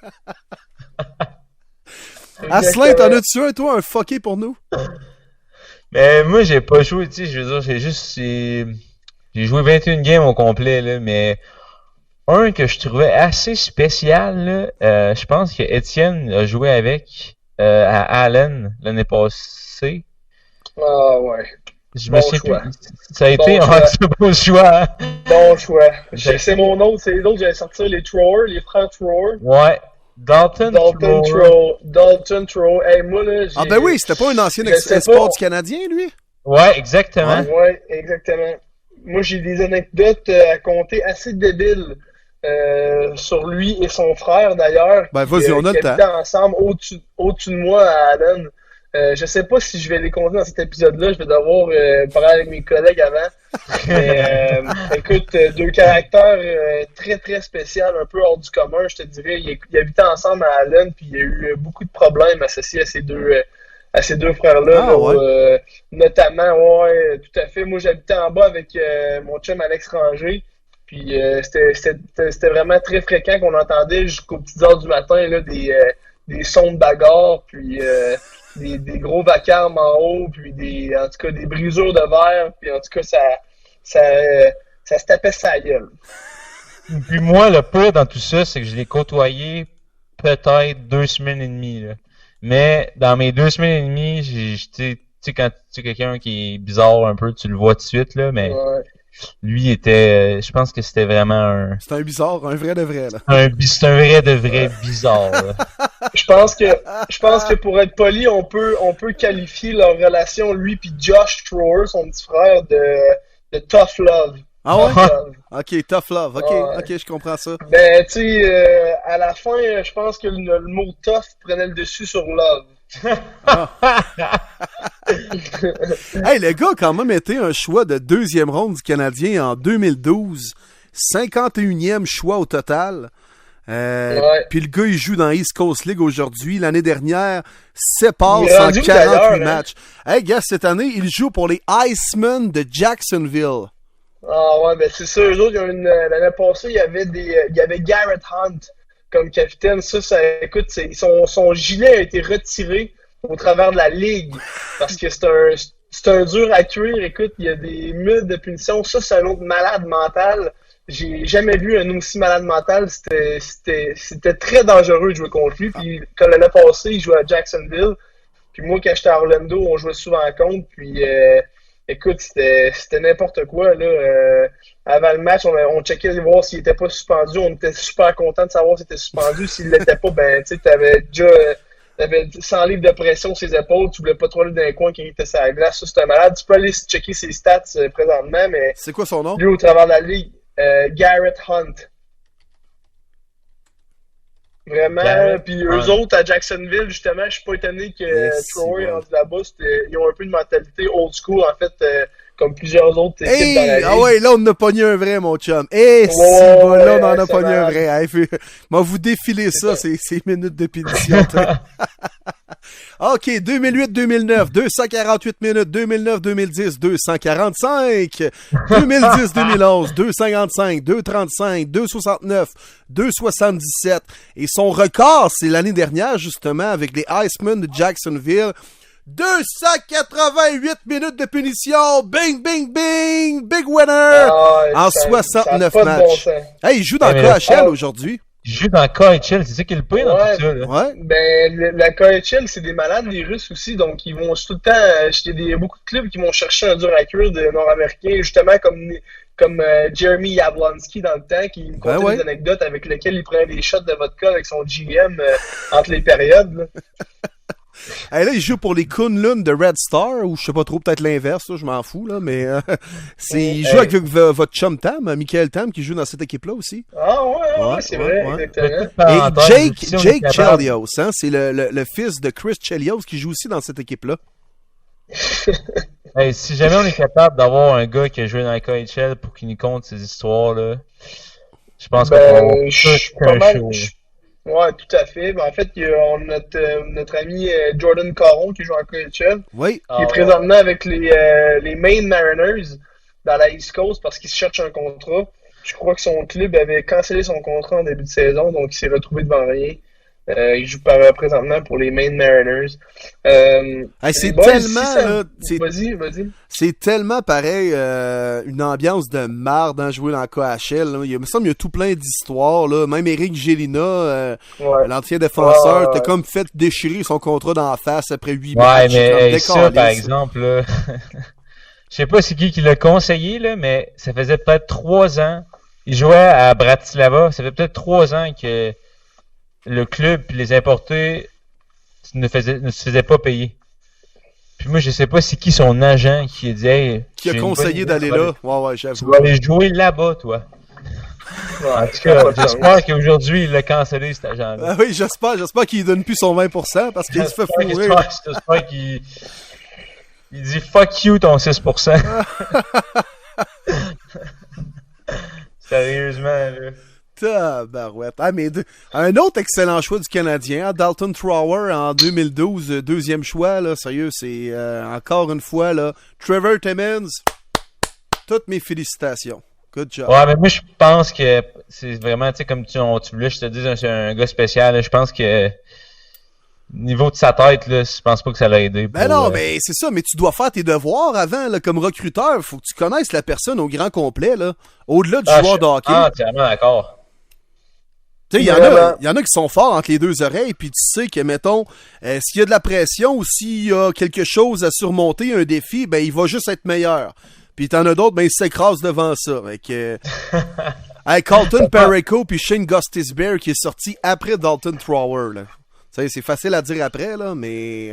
Asselin, t'en as-tu un, toi, un fucké pour nous? Mais moi, j'ai pas joué, tu sais, je veux dire, j'ai joué 21 games au complet, là, mais un que je trouvais assez spécial, là, je pense que Étienne a joué avec à Allen l'année passée. Ah ouais. Je Bon me souviens choix. plus. Ça a Bon été choix. un très beau choix. Hein? Bon choix. C'est mon autre, c'est les autres, j'allais sortir les Trower, les frères Trower. Ouais. Dalton Dalton Trower. Hey, moi, là, Ah ben oui, c'était pas un ancien Je sais espoir pas. du Canadien, lui? Ouais, exactement. Ouais, exactement. Moi, j'ai des anecdotes à compter assez débiles sur lui et son frère, d'ailleurs. Ben, vas-y, on a qui le temps. habitaient ensemble au-dessus de moi à Allen. Je sais pas si je vais les compter dans cet épisode-là. Je vais devoir parler avec mes collègues avant. Mais écoute, deux caractères très, très spéciaux, un peu hors du commun, je te dirais. Ils habitaient ensemble à Allen, puis il y a eu beaucoup de problèmes associés à ces deux frères-là. Ah, ouais. Notamment, ouais, tout à fait. Moi, j'habitais en bas avec mon chum Alex Ranger. Puis c'était vraiment très fréquent qu'on entendait jusqu'aux petites heures du matin là, des sons de bagarre, puis des gros vacarmes en haut, puis en tout cas des brisures de verre, puis en tout cas ça se tapait sa gueule. Puis moi, le pire dans tout ça, c'est que je l'ai côtoyé peut-être 2 semaines et demie. Là. Mais dans mes 2 semaines et demie, tu sais, quand tu es quelqu'un qui est bizarre un peu, tu le vois tout de suite, là, mais Ouais. lui était, je pense que c'était vraiment un C'est un bizarre, un vrai de vrai, là. c'est un vrai de vrai bizarre. Là. Je pense que pour être poli, on peut qualifier leur relation, lui puis Josh Trower, son petit frère, de tough love. Ah ouais? Tough love. Ok, tough love, ok, Ouais. ok, je comprends ça. Ben, tu sais, à la fin, je pense que le mot tough prenait le dessus sur love. Hey, le gars a quand même été un choix de 2e ronde du Canadien en 2012. 51e choix au total. Ouais. Puis le gars, il joue dans East Coast League aujourd'hui. L'année dernière, 7 passes Il est en rendu où, 48 d'ailleurs, hein? matchs. Hey, gars, cette année, il joue pour les Icemen de Jacksonville. Ah ouais, ben c'est ça, eux autres, l'année passée, il y avait Garrett Hunt comme capitaine. Écoute, son gilet a été retiré au travers de la ligue parce que c'est un dur à cuire. Écoute, il y a des minutes de punition. Ça, c'est un autre malade mental. J'ai jamais vu un aussi malade mental. C'était très dangereux de jouer contre lui. Puis quand l'année passée, il jouait à Jacksonville. Puis moi, quand j'étais à Orlando, on jouait souvent contre. Puis écoute, c'était n'importe quoi, là. Avant le match, on checkait voir s'il était pas suspendu. On était super content de savoir s'il était suspendu. S'il l'était pas, ben, tu sais, t'avais déjà avait 100 livres de pression sur ses épaules, tu voulais pas trop aller dans les coins quand il était sur la glace. Ça, c'est un malade. Tu peux aller checker ses stats présentement, mais C'est quoi son nom? lui, au travers de la ligue, Garrett Hunt. Vraiment, Garrett puis Hunt. eux autres à Jacksonville, justement, je suis pas étonné que Yes, Troy c'est rendu là-bas, ils ont un peu une mentalité old school, en fait, comme plusieurs autres équipes Hey! dans la ligue. Ah ouais, là, on en a pogné un vrai, mon chum. Hey, si, Ouais, là, on en a c'est pogné un malade. vrai. Hey, moi, vous défilez ça, ces minutes de pétition. OK, 2008-2009, 248 minutes. 2009-2010, 245. 2010-2011, 255, 235, 269, 277. Et son record, c'est l'année dernière, justement, avec les Icemen de Jacksonville. 288 minutes de punition. Bing, bing, bing. Big winner. Ah, En ça- 69 ça a pas de bon matchs. sens. Hey, il joue dans Hey, le mais KHL aujourd'hui. Il joue dans KHL, c'est ça qui est le pire dans Ouais. tout ça, là. Ouais. Ben, la KHL, c'est des malades, les Russes aussi, donc ils vont tout le temps acheter beaucoup de clubs qui vont chercher un dur à cuire de Nord-Américains, justement comme Jeremy Yablonski dans le temps, qui me contait ouais. des anecdotes avec lesquelles il prenait des shots de vodka avec son GM entre les périodes. Là. Hey, là, il joue pour les Kunlun de Red Star, ou je sais pas trop, peut-être l'inverse, là, je m'en fous, là, mais il joue avec votre chum Tam, Michael Tam, qui joue dans cette équipe-là aussi. Ah ouais, Ouais, c'est ouais, vrai, ouais. exactement. Et Parenthèse, si on est Jake capable- Chelios, hein, c'est le fils de Chris Chelios qui joue aussi dans cette équipe-là. Hey, si jamais on est capable d'avoir un gars qui a joué dans la KHL pour qu'il nous conte ses histoires, là, je pense qu'on peut avoir Ben, je suis tout pas un mal. show. Ouais, tout à fait. Ben, en fait, on a notre ami Jordan Caron qui joue en KHL. Oui. Qui Ah est ouais. présentement avec les Maine Mariners dans la East Coast parce qu'il se cherche un contrat. Je crois que son club avait cancellé son contrat en début de saison, donc il s'est retrouvé devant rien. Il joue présentement pour les Maine Mariners. Hey, c'est les boys, tellement, si ça- là, c'est- Vas-y. C'est tellement pareil, une ambiance de marde à jouer dans le KHL. Là. Il me semble qu'il y a tout plein d'histoires. Là. Même Eric Gélina, Ouais. l'ancien défenseur, Ouais. t'as comme fait déchirer son contrat d'en face après 8 Ouais, matchs. mais Comme hey, ça, par décalisse. exemple, là, je sais pas c'est qui l'a conseillé, là, mais ça faisait peut-être 3 ans. Il jouait à Bratislava. Ça fait peut-être 3 ans que le club puis les importés ne se faisaient pas payer. Puis moi, je sais pas c'est qui son agent qui a dit, hey, Qui a j'ai une bonne conseillé idée, d'aller tu vas là. Ouais, aller- Tu j'avoue. vas aller jouer là-bas, toi. En tout cas, j'espère qu'aujourd'hui, il l'a cancellé, cet agent-là. Ah oui, j'espère qu'il donne plus son 20% parce qu'il se fait fourrer. J'espère qu'il il dit fuck you ton 6%. Sérieusement, là. Tabarouette. Ah, mais un autre excellent choix du Canadien, hein, Dalton Trower en 2012, deuxième choix, là, sérieux, c'est encore une fois, là, Trevor Timmins, toutes mes félicitations. Good job. Ouais, mais moi, je pense que c'est vraiment, tu sais, comme tu voulais, je te dis, c'est un gars spécial, là, je pense que niveau de sa tête, là, je pense pas que ça l'a aidé. Ben non, mais c'est ça, mais tu dois faire tes devoirs avant, là, comme recruteur, faut que tu connaisses la personne au grand complet, là, au-delà du joueur de hockey. Entièrement d'accord. Tu sais, Vraiment. il y en a qui sont forts entre les deux oreilles, puis tu sais que, mettons, s'il y a de la pression ou s'il y a quelque chose à surmonter, un défi, ben il va juste être meilleur. Puis t'en as d'autres, ben ils s'écrasent devant ça. Fait que, hey, Carlton Parayko puis Shane Gostisbehere qui est sorti après Dalton Trower, là. Tu sais, c'est facile à dire après, là, mais...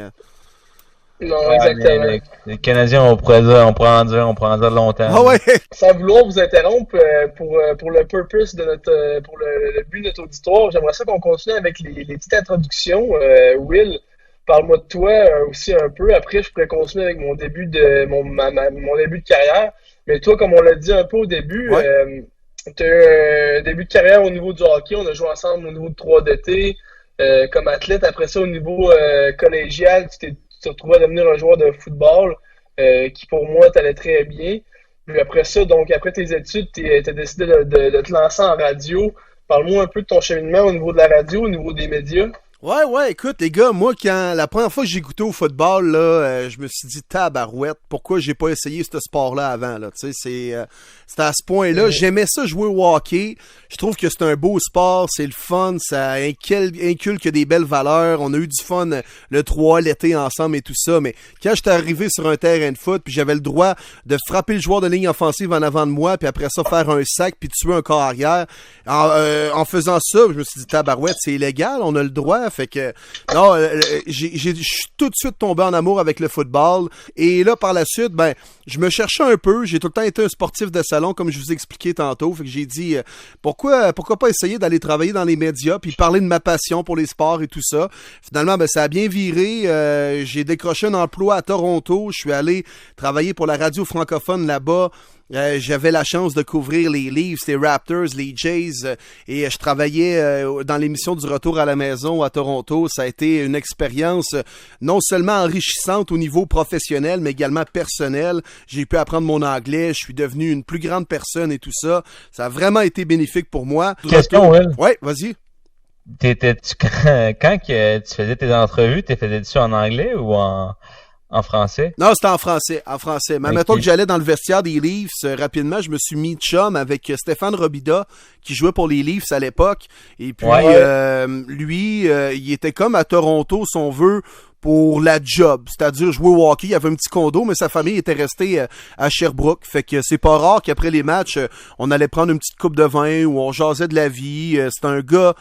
Non, Ouais, exactement. mais les Canadiens, on pourrait en dire longtemps. Ah ouais! Sans vouloir vous interrompre, pour le purpose de notre, pour le but de notre auditoire, j'aimerais ça qu'on continue avec les petites introductions. Will, parle-moi de toi aussi un peu. Après, je pourrais continuer avec mon début de mon début de carrière. Mais toi, comme on l'a dit un peu au début, tu as eu un début de carrière au niveau du hockey. On a joué ensemble au niveau de 3DT comme athlète. Après ça, au niveau collégial, tu t'es retrouvé à devenir un joueur de football qui, pour moi, t'allait très bien. Puis après ça, donc après tes études, t'as décidé de te lancer en radio. Parle-moi un peu de ton cheminement au niveau de la radio, au niveau des médias. Ouais, écoute, les gars, moi, quand la première fois que j'ai goûté au football, là, je me suis dit, tabarouette, pourquoi j'ai pas essayé ce sport-là avant, là, tu sais, c'est à ce point-là, j'aimais ça jouer au hockey, je trouve que c'est un beau sport, c'est le fun, ça inculque des belles valeurs, on a eu du fun le 3 l'été ensemble et tout ça, mais quand j'étais arrivé sur un terrain de foot, puis j'avais le droit de frapper le joueur de ligne offensive en avant de moi, puis après ça, faire un sac, puis tuer un corps arrière, en faisant ça, je me suis dit, tabarouette, c'est illégal, on a le droit, temps. Fait que, non, je suis tout de suite tombé en amour avec le football. Et là, par la suite, ben, je me cherchais un peu. J'ai tout le temps été un sportif de salon, comme je vous ai expliqué tantôt. Fait que j'ai dit, pourquoi pas essayer d'aller travailler dans les médias puis parler de ma passion pour les sports et tout ça. Finalement, ben, ça a bien viré. J'ai décroché un emploi à Toronto. Je suis allé travailler pour la radio francophone là-bas. J'avais la chance de couvrir les Leafs, les Raptors, les Jays, et je travaillais dans l'émission du Retour à la maison à Toronto. Ça a été une expérience non seulement enrichissante au niveau professionnel, mais également personnel. J'ai pu apprendre mon anglais, je suis devenu une plus grande personne et tout ça. Ça a vraiment été bénéfique pour moi. Question, Will. Ouais, vas-y. Quand que tu faisais tes entrevues, faisais-tu en anglais ou en français? Non, c'était en français. Mais mettons que j'allais dans le vestiaire des Leafs, rapidement, je me suis mis chum avec Stéphane Robida, qui jouait pour les Leafs à l'époque. Et puis, lui, il était comme à Toronto, si on veut, pour la job, c'est-à-dire jouer au hockey. Il avait un petit condo, mais sa famille était restée à Sherbrooke. Fait que c'est pas rare qu'après les matchs, on allait prendre une petite coupe de vin ou on jasait de la vie. C'est un gars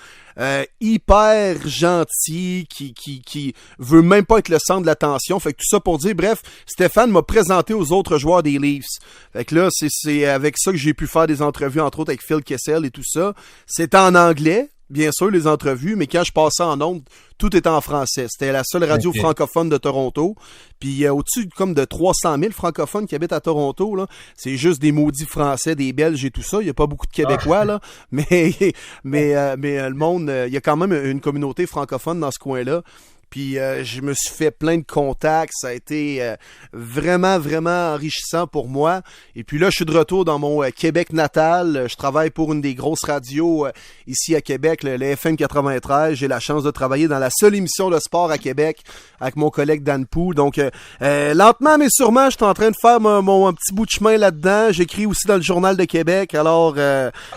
hyper gentil qui veut même pas être le centre de l'attention. Fait que tout ça pour dire, bref, Stéphane m'a présenté aux autres joueurs des Leafs. Fait que là, c'est avec ça que j'ai pu faire des entrevues, entre autres avec Phil Kessel et tout ça. C'était en anglais, bien sûr, les entrevues, mais quand je passais en ondes, tout était en français. C'était la seule radio francophone de Toronto. Puis il y a au-dessus comme de 300 000 francophones qui habitent à Toronto, là. C'est juste des maudits Français, des Belges et tout ça. Il n'y a pas beaucoup de Québécois, là. Mais le monde, il y a quand même une communauté francophone dans ce coin-là. Puis je me suis fait plein de contacts. Ça a été vraiment, vraiment enrichissant pour moi. Et puis là, je suis de retour dans mon Québec natal. Je travaille pour une des grosses radios ici à Québec, le FM 93. J'ai la chance de travailler dans la seule émission de sport à Québec avec mon collègue Dan Pou. Donc, lentement mais sûrement, je suis en train de faire mon petit bout de chemin là-dedans. J'écris aussi dans le Journal de Québec. Alors,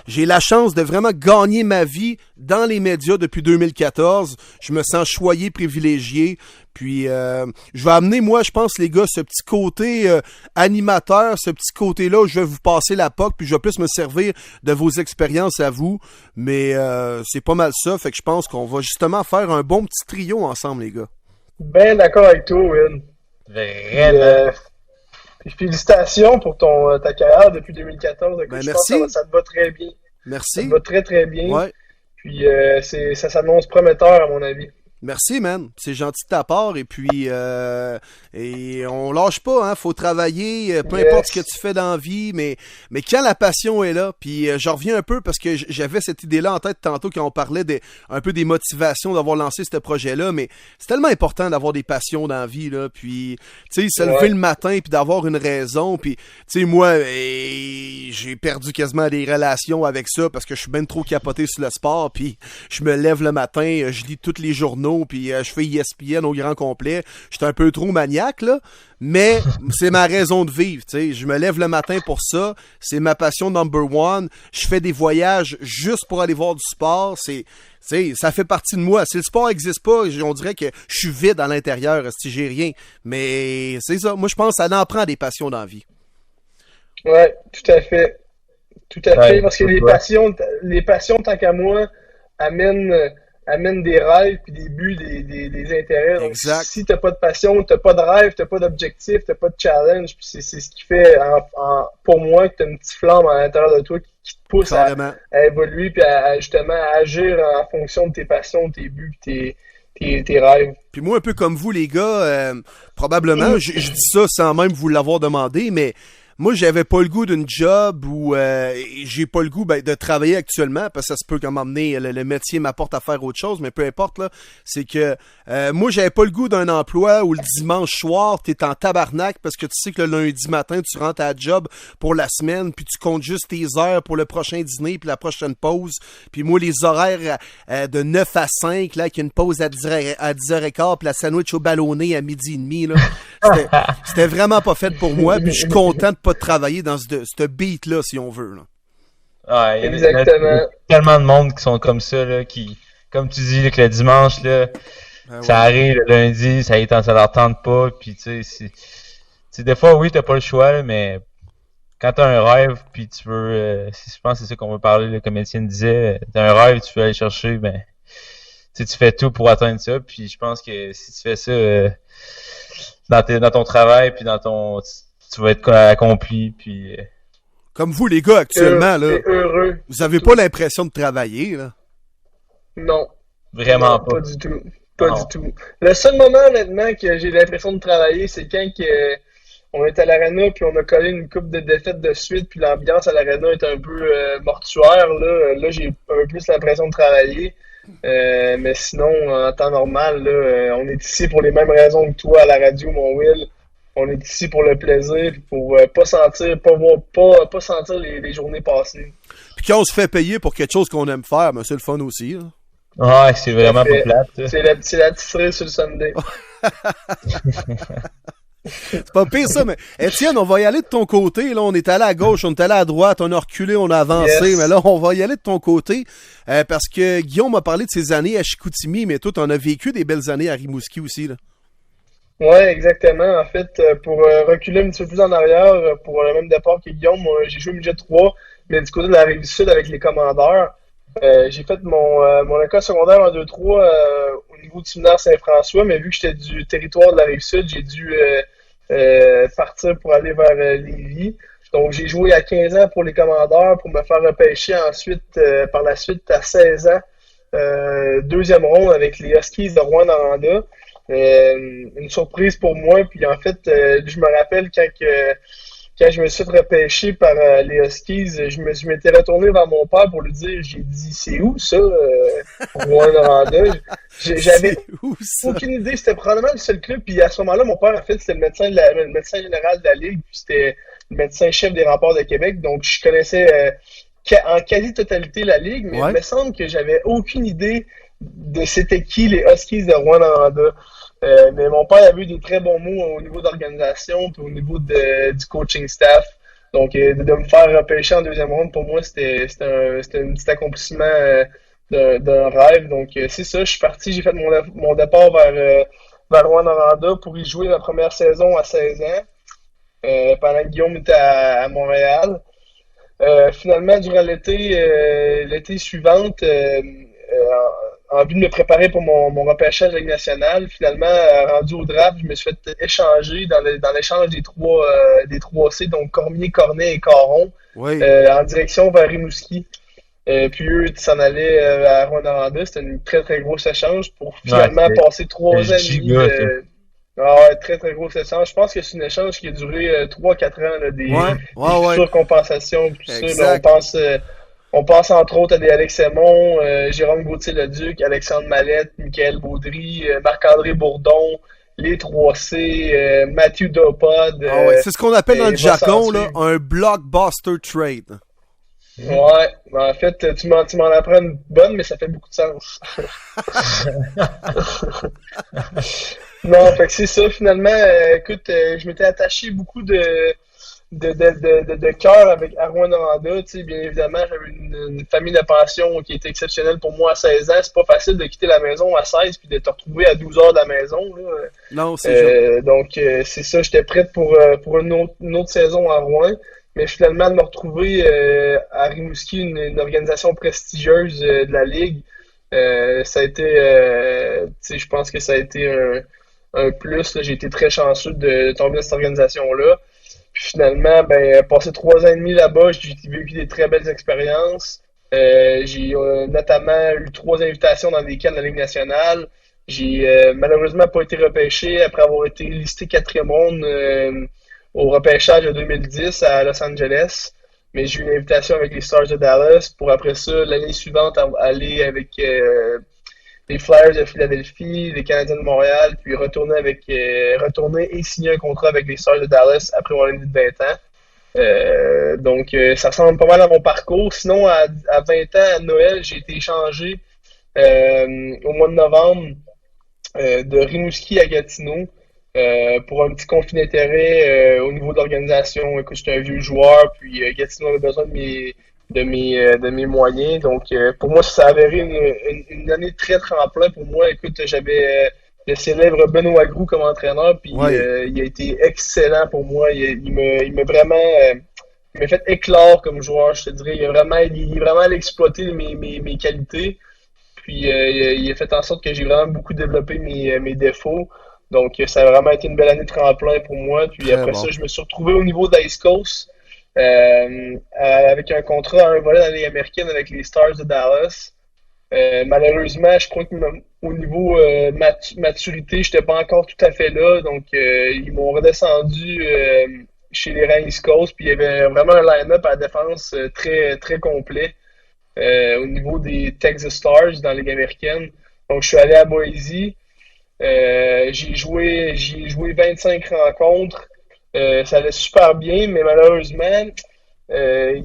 j'ai la chance de vraiment gagner ma vie dans les médias depuis 2014. Je me sens choyé, privilégié. Puis je vais amener, moi, je pense, les gars, ce petit côté animateur, ce petit côté-là où je vais vous passer la POC, puis je vais plus me servir de vos expériences à vous. Mais c'est pas mal ça, fait que je pense qu'on va justement faire un bon petit trio ensemble, les gars. Ben d'accord avec toi, Will. Vraiment. Puis félicitations pour ta carrière depuis 2014. Écoute, ben, je pense que ça te va très bien. Merci. Ça te va très, très bien. Ouais. Puis ça s'annonce prometteur, à mon avis. Merci, man. C'est gentil de ta part. Et puis, et on lâche pas, hein. Faut travailler, peu importe ce que tu fais dans la vie, mais quand la passion est là, puis je reviens un peu parce que j'avais cette idée-là en tête tantôt quand on parlait un peu des motivations d'avoir lancé ce projet-là, mais c'est tellement important d'avoir des passions dans la vie, là. Puis, tu sais, se lever le matin puis d'avoir une raison. Puis, tu sais, moi, j'ai perdu quasiment des relations avec ça parce que je suis bien trop capoté sur le sport. Puis, je me lève le matin, je lis tous les journaux. Puis je fais ESPN au grand complet. J'étais un peu trop maniaque, là, mais c'est ma raison de vivre, tu sais. Je me lève le matin pour ça. C'est ma passion number one. Je fais des voyages juste pour aller voir du sport. Ça fait partie de moi. Si le sport n'existe pas, on dirait que je suis vide à l'intérieur, si j'ai rien. Mais c'est ça. Moi, je pense que ça en prend des passions dans la vie. Ouais, tout à fait. Tout à fait. Parce que les passions, tant qu'à moi, amène des rêves puis des buts, des intérêts. Donc, exact. Si t'as pas de passion, t'as pas de rêve, t'as pas d'objectif, t'as pas de challenge, puis c'est ce qui fait, pour moi, que t'as une petite flamme à l'intérieur de toi qui te pousse à évoluer puis justement à agir en fonction de tes passions, tes buts, tes rêves. Puis moi, un peu comme vous, les gars, probablement, je dis ça sans même vous l'avoir demandé, mais moi, j'avais pas le goût d'une job ou j'ai pas le goût de travailler actuellement parce que ça se peut quand m'emmener le métier m'apporte à faire autre chose, mais peu importe là, c'est que moi j'avais pas le goût d'un emploi où le dimanche soir t'es en tabarnak parce que tu sais que le lundi matin tu rentres à la job pour la semaine puis tu comptes juste tes heures pour le prochain dîner puis la prochaine pause. Puis moi les horaires de 9 à 5 là, avec une pause à 10h15 puis la sandwich au ballonné à 12h30 là, c'était vraiment pas fait pour moi. Puis je suis content de pas travailler dans ce beat-là, si on veut. Là. Ouais, il y a tellement de monde qui sont comme ça, là, qui, comme tu dis, là, que le dimanche, là, ça arrive le lundi, ça leur tente pas, puis tu sais, des fois, oui, t'as pas le choix, là, mais quand t'as un rêve, puis tu veux, je pense que c'est ça qu'on veut parler, là, comme Étienne disait, t'as un rêve, tu veux aller chercher, ben, tu tu fais tout pour atteindre ça. Puis je pense que si tu fais ça dans ton travail, puis tu vas être accompli. Puis Comme vous, les gars, actuellement, là, T'es heureux. vous avez pas l'impression de travailler, là. Non. vraiment Non, pas. du tout. Pas Non. du tout. Le seul moment, honnêtement, que j'ai l'impression de travailler, c'est quand on est à l'arena puis on a collé une coupe de défaites de suite puis l'ambiance à l'arena est un peu mortuaire. Là, j'ai un peu plus l'impression de travailler. Mais sinon, en temps normal, là, on est ici pour les mêmes raisons que toi à la radio, mon Will. On est ici pour le plaisir puis pour pas sentir les journées passées. Puis quand on se fait payer pour quelque chose qu'on aime faire, ben c'est le fun aussi, là. Ouais, c'est vraiment pas Fait- plate. Ça. C'est la petite cerise sur le Sunday. C'est pas pire ça, mais Étienne, on va y aller de ton côté. Là, on est allé à gauche, on est allé à droite, on a reculé, on a avancé, Yes. mais là, on va y aller de ton côté. Parce que Guillaume m'a parlé de ses années à Chicoutimi, mais toi, t'en as vécu des belles années à Rimouski aussi, là. Ouais, exactement. En fait, pour reculer un petit peu plus en arrière, pour le même départ que Guillaume, moi, j'ai joué au midget 3, mais du côté de la Rive-Sud avec les commandeurs. J'ai fait mon école secondaire en 2-3 au niveau du séminaire Saint-François, mais vu que j'étais du territoire de la Rive-Sud, j'ai dû partir pour aller vers Lévis. Donc, j'ai joué à 15 ans pour les commandeurs pour me faire repêcher ensuite, par la suite, à 16 ans, deuxième ronde avec les Huskies de Rouyn-Noranda. Une surprise pour moi. Puis en fait, je me rappelle quand je me suis fait repêcher par les Huskies, je m'étais retourné vers mon père pour lui dire, j'ai dit, c'est où ça, Rouyn-Noranda? J'avais C'est où ça? aucune idée. C'était probablement le seul club. Puis à ce moment-là, mon père, en fait, c'était le médecin général de la Ligue. Puis c'était le médecin-chef des Remparts de Québec. Donc, je connaissais en quasi-totalité la Ligue. Mais Ouais. il me semble que j'avais aucune idée de c'était qui les Huskies de Rouyn-Noranda. Mais mon père avait eu des très bons mots au niveau d'organisation puis au niveau du coaching staff. Donc, de me faire repêcher en deuxième ronde, pour moi, c'était un petit accomplissement d'un rêve. Donc, c'est ça, je suis parti, j'ai fait mon départ vers Rouyn-Noranda pour y jouer ma première saison à 16 ans, pendant que Guillaume était à Montréal. Finalement, durant l'été suivante, en vue de me préparer pour mon repêchage de Ligue nationale, finalement, rendu au draft, je me suis fait échanger dans l'échange des 3C, donc Cormier, Cornet et Caron, Oui. en direction vers Rimouski. Puis eux, ils s'en allaient à Rouyn-Noranda. C'était une très, très grosse échange pour finalement c'était- passer 3 ans c'était et demi. giga, ça. Ouais, très, très gros échange. Je pense que c'est un échange qui a duré 3-4 ans, là, des Ouais. futures compensations, tout ça. Là, Exact. on pense entre autres à des Alex Aymon, Jérôme Gauthier-Leduc, Alexandre Mallette, Michael Baudry, Marc-André Bourdon, les 3C, Mathieu Dopod. Ah ouais. C'est ce qu'on appelle dans il le va jargon, s'en là, suivre. un blockbuster trade. Ouais, en fait, tu m'en apprends une bonne, mais ça fait beaucoup de sens. Non, fait que c'est ça, finalement. Écoute, je m'étais attaché beaucoup de cœur avec Rouyn-Noranda. Tu sais, bien évidemment, j'avais une famille de pension qui était exceptionnelle pour moi à 16 ans. C'est pas facile de quitter la maison à 16 puis de te retrouver à 12 heures de la maison, là. Non, c'est ça. Donc, c'est ça, j'étais prête pour une autre saison à Rouen. Mais finalement, de me retrouver à Rimouski, une organisation prestigieuse de la Ligue, ça a été, tu sais, je pense que ça a été un plus. Là. J'ai été très chanceux de tomber dans cette organisation-là. Puis finalement, passé 3 ans et demi là-bas, j'ai vécu des très belles expériences. J'ai notamment eu 3 invitations dans des camps de la Ligue nationale. J'ai malheureusement pas été repêché après avoir été listé 4e ronde au repêchage de 2010 à Los Angeles. Mais j'ai eu une invitation avec les Stars de Dallas pour après ça, l'année suivante, aller avec les Flyers de Philadelphie, les Canadiens de Montréal, puis retourner et signer un contrat avec les Stars de Dallas après mon année de 20 ans. Donc, ça ressemble pas mal à mon parcours. Sinon, à 20 ans, à Noël, j'ai été échangé au mois de novembre de Rimouski à Gatineau pour un petit conflit d'intérêt au niveau de l'organisation. Écoute, j'étais un vieux joueur, puis Gatineau avait besoin de mes moyens. Donc, pour moi, ça a avéré une année très tremplin pour moi. Écoute, j'avais le célèbre Benoît Groux comme entraîneur, puis Ouais. il a été excellent pour moi. Il m'a vraiment il m'a fait éclore comme joueur, je te dirais. Il est vraiment allé exploiter mes qualités. Puis il a fait en sorte que j'ai vraiment beaucoup développé mes défauts. Donc ça a vraiment été une belle année de tremplin pour moi. Puis Très après bon. ça, je me suis retrouvé au niveau d'Ice Coast avec un contrat à un volet dans la Ligue américaine avec les Stars de Dallas. Malheureusement, je crois que au niveau maturité, je n'étais pas encore tout à fait là. Donc ils m'ont redescendu chez les rangs East Coast. Puis il y avait vraiment un line-up à la défense très, très complet. Au niveau des Texas Stars dans la Ligue américaine. Donc, je suis allé à Boise. J'ai joué 25 rencontres. Ça allait super bien, mais malheureusement, il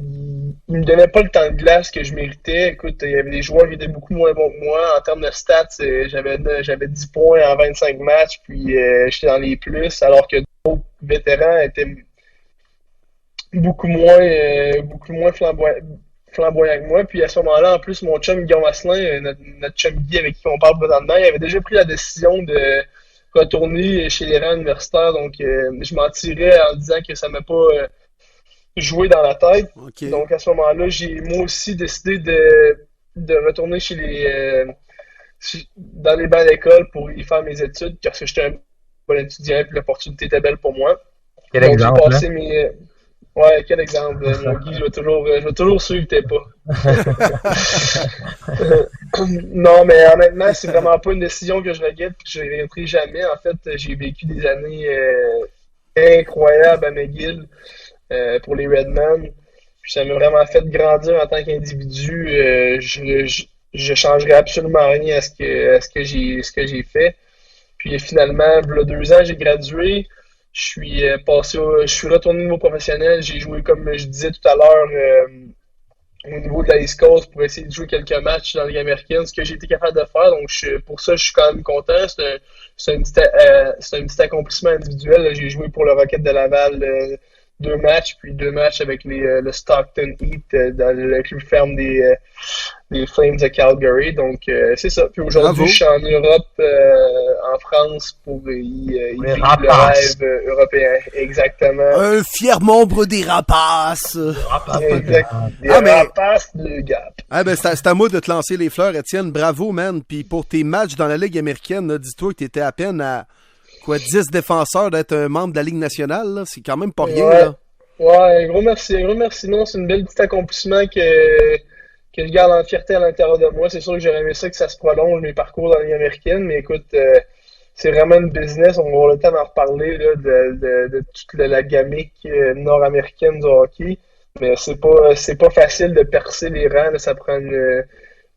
me donnait pas le temps de glace que je méritais. Écoute, il y avait des joueurs qui étaient beaucoup moins bons que moi. En termes de stats, j'avais 10 points en 25 matchs, puis j'étais dans les plus, alors que d'autres vétérans étaient beaucoup moins flamboyant que moi. Puis à ce moment-là, en plus, mon chum Guillaume Asselin, notre chum Guy avec qui on parle présentement, il avait déjà pris la décision de retourner chez les rangs universitaires. Donc, je m'en tirais en disant que ça m'a pas joué dans la tête. OK. Donc, à ce moment-là, j'ai moi aussi décidé de retourner dans les bancs d'école pour y faire mes études, parce que j'étais un bon étudiant et l'opportunité était belle pour moi. Quel Donc, exemple, j'ai passé mes... Ouais, quel exemple, mon Guy, je vais toujours suivre tes pas. Non, mais honnêtement, c'est vraiment pas une décision que je regrette et que je ne regretterai jamais. En fait, j'ai vécu des années incroyables à McGill pour les Redmen. Puis ça m'a vraiment fait grandir en tant qu'individu. Je changerais absolument rien à ce que j'ai fait. Puis finalement, il y a 2 ans, j'ai gradué. Je suis retourné au niveau professionnel. J'ai joué, comme je disais tout à l'heure, au niveau de la East Coast pour essayer de jouer quelques matchs dans la Ligue américaine, ce que j'ai été capable de faire. Donc, pour ça, je suis quand même content. C'est un petit accomplissement individuel. Là, j'ai joué pour le Rocket de Laval 2 matchs, puis 2 matchs avec le Stockton Heat dans le club ferme des Flames de Calgary. Donc, c'est ça. Puis aujourd'hui, Bravo. je suis en Europe, en France, pour y vivre le rapaces. rêve européen. Exactement. Un fier membre des rapaces. Exact. Des Ah, mais- rapaces de Gap. Ah ben c'est à moi de te lancer les fleurs, Étienne. Bravo, man. Puis pour tes matchs dans la Ligue américaine, là, dis-toi que t'étais à peine à 10 défenseurs d'être un membre de la Ligue nationale. Là. C'est quand même pas rien. Ouais. Là. Ouais, un gros merci. Non, c'est une belle petit accomplissement que je garde en fierté à l'intérieur de moi. C'est sûr que j'aurais aimé ça que ça se prolonge, mes parcours dans la Ligue américaine, mais écoute, c'est vraiment une business. On va avoir le temps d'en reparler là, de toute la gamique nord-américaine du hockey. Mais c'est pas facile de percer les rangs. Là. Ça prend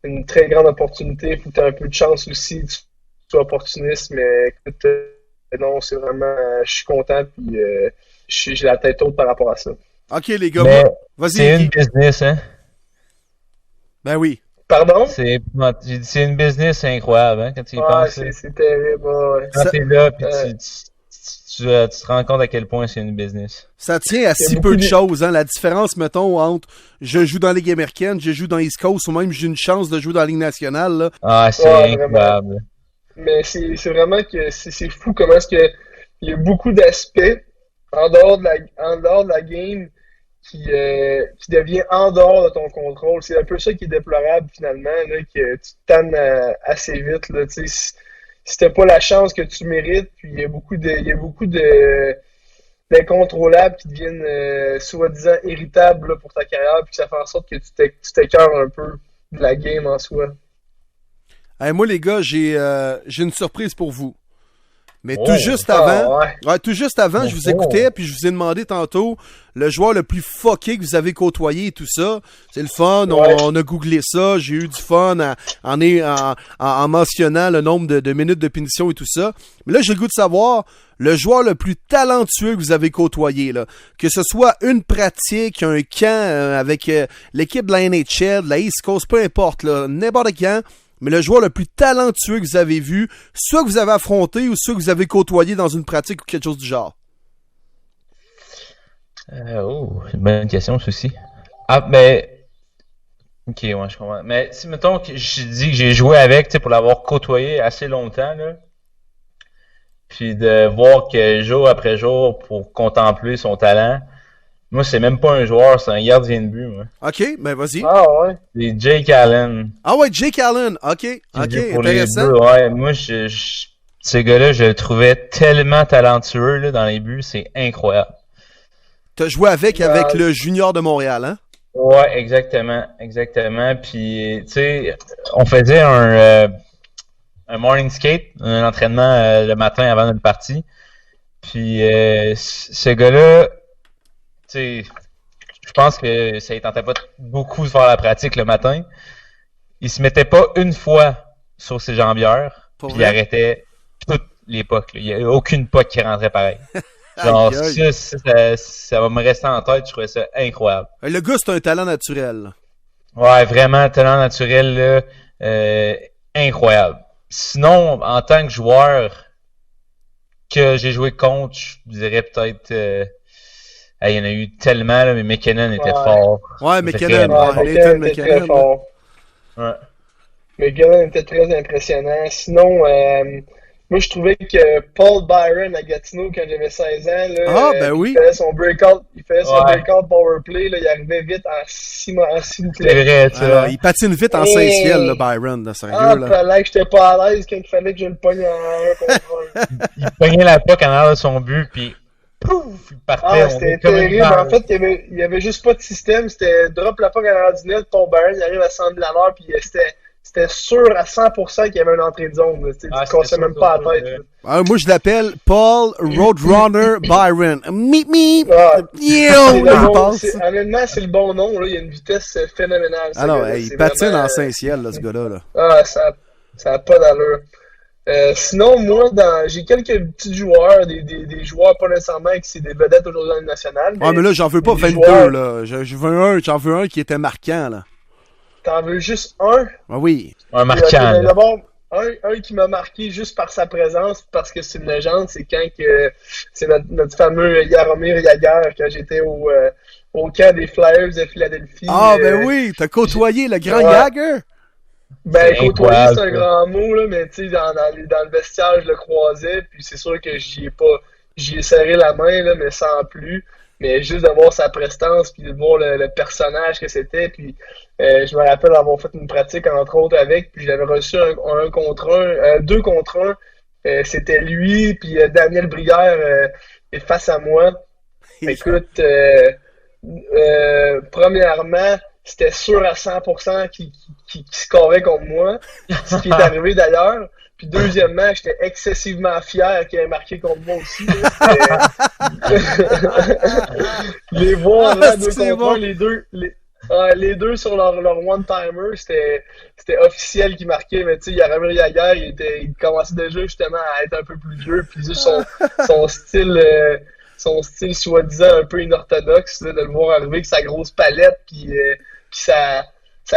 une très grande opportunité. Il faut que tu aies un peu de chance aussi. Tu sois opportuniste. Mais écoute, non, c'est vraiment. Je suis content. Puis j'ai la tête haute par rapport à ça. OK, les gars. Mais Vas-y. c'est une Guy. business, hein. Ben oui. Pardon? C'est une business incroyable, hein, quand tu y Ouais, penses. c'est terrible. Ouais. Quand Ça- t'es là, puis Euh, tu te rends compte à quel point c'est une business. Ça tient à Il y a si beaucoup peu de de- choses. Hein. La différence, mettons, entre je joue dans la Ligue américaine, je joue dans East Coast, ou même j'ai une chance de jouer dans la Ligue nationale. Là. Ah, c'est Ouais, incroyable. Mais c'est vraiment que c'est fou comment est-ce que il y a beaucoup d'aspects en dehors de la game qui devient en dehors de ton contrôle. C'est un peu ça qui est déplorable finalement, là, que tu te tannes assez vite. Là, tu sais, si t'as pas la chance que tu mérites, puis il y a beaucoup d'incontrôlables qui deviennent soi-disant irritables là, pour ta carrière, puis ça fait en sorte que tu t'écœures un peu de la game en soi. Hey, moi, les gars, j'ai une surprise pour vous. Mais Oh. tout juste avant, ouais. tout juste avant, je vous écoutais, puis je vous ai demandé tantôt le joueur le plus fucké que vous avez côtoyé et tout ça. C'est le fun, Ouais. on a googlé ça, j'ai eu du fun en mentionnant le nombre de minutes de punition et tout ça. Mais là, j'ai le goût de savoir le joueur le plus talentueux que vous avez côtoyé, là. Que ce soit une pratique, un camp avec l'équipe de la NHL, de la East Coast, peu importe, là, n'importe quand. Mais le joueur le plus talentueux que vous avez vu, soit que vous avez affronté ou soit que vous avez côtoyé dans une pratique ou quelque chose du genre. C'est une bonne question, ceci. Ah, mais. Ok, ouais, je comprends. Mais si, mettons que je dis que j'ai joué avec, tu sais, pour l'avoir côtoyé assez longtemps, là. Puis de voir que jour après jour, pour contempler son talent, Moi, c'est même pas un joueur, c'est un gardien de but, moi. OK, ben vas-y. Ah ouais. C'est Jake Allen. Ah ouais, Jake Allen. OK, Qui OK, joue pour les intéressant. Bleus. Ouais, moi, ce gars-là, je le trouvais tellement talentueux là, dans les buts, c'est incroyable. T'as joué avec le Junior de Montréal, hein? Ouais, exactement. Puis, tu sais, on faisait un morning skate, un entraînement le matin avant notre partie. Puis, ce gars-là, tu sais, je pense que ça ne tentait pas beaucoup de faire la pratique le matin. Il se mettait pas une fois sur ses jambières, Pour puis il vrai? arrêtait toutes les pucks. Il n'y a aucune puck qui rentrait pareil. Genre, Aïe, aïe. ça va me rester en tête, je trouvais ça incroyable. Le gars, c'est un talent naturel. Là. Ouais, vraiment, talent naturel, là, incroyable. Sinon, en tant que joueur que j'ai joué contre, je dirais peut-être... il y en a eu tellement, là, mais McKinnon était Ouais. fort. Ouais, McKinnon. Vraiment. Ouais, McKinnon Nathan était très McKinnon. fort. Ouais. McKinnon était très impressionnant. Sinon, moi, je trouvais que Paul Byron à Gatineau, quand j'avais 16 ans, là, Ah, ben oui. il faisait son breakout Ouais. powerplay, là, il arrivait vite en 6 s'il vous C'est plaît. vrai, tu Alors, vois. il patine vite en Hey. Saint-Ciel, là, Byron, là, sérieux, Ah, là. fallait que j'étais pas à l'aise quand il fallait que je le pogne en 1 contre 1. Il pognait la puck en arrière de son but, puis pouf, il partait. Ah, on c'était est comme une terrible. balle. En fait, il y avait juste pas de système. C'était drop la puck en arrière du net, Paul Byron, il arrive à 100 000 à l'heure, puis c'était sûr à 100% qu'il y avait une entrée de zone. Là. Tu Ah, te cassais c'était même sûr, pas sûr, la tête. sûr. là. Ah, moi, je l'appelle Paul Roadrunner Byron. Meet me! Ah, Yo! c'est Il le bon- passe. honnêtement, c'est le bon nom. Là. Il y a une vitesse phénoménale. ce Ah non, gars-là. hey, il C'est patine vraiment, en Saint-Ciel, là, ce gars-là. Là. Ah, ça a pas d'allure. Sinon, moi, j'ai quelques petits joueurs, des joueurs pas nécessairement qui c'est des vedettes aujourd'hui dans le national. Ah, mais là, j'en veux pas des 22, joueurs- là. J'en veux un qui était marquant, là. T'en veux juste un? Ah oui. Un marquant, là. D'abord, un qui m'a marqué juste par sa présence, parce que c'est une légende, c'est c'est notre fameux Jaromir Jagr, quand j'étais au camp des Flyers de Philadelphie. Ah, ben oui, t'as côtoyé le grand ouais. Jagger. Ben, C'est côtoyer, incroyable, c'est un ça. grand mot, là, mais tu sais, dans le vestiaire, je le croisais, puis c'est sûr que j'y ai serré la main, là, mais sans plus. Mais juste de voir sa prestance, puis de voir le personnage que c'était, puis je me rappelle avoir fait une pratique, entre autres, avec, puis j'avais reçu un contre un, 2 contre 1. C'était lui, puis Daniel Brière est face à moi. Écoute, premièrement, c'était sûr à 100% qu'il scorait contre moi, ce qui est arrivé d'ailleurs. Puis deuxièmement, j'étais excessivement fier qu'il ait marqué contre moi aussi. Là. Les voir là, Ah, 2 c'est contre bon. 1, les deux sur leur one-timer, c'était officiel qu'ils marquaient, mais tu sais, Jaromir Jagr, il commençait déjà justement à être un peu plus vieux, puis juste son style soi-disant un peu inorthodoxe, là, de le voir arriver avec sa grosse palette, puis sa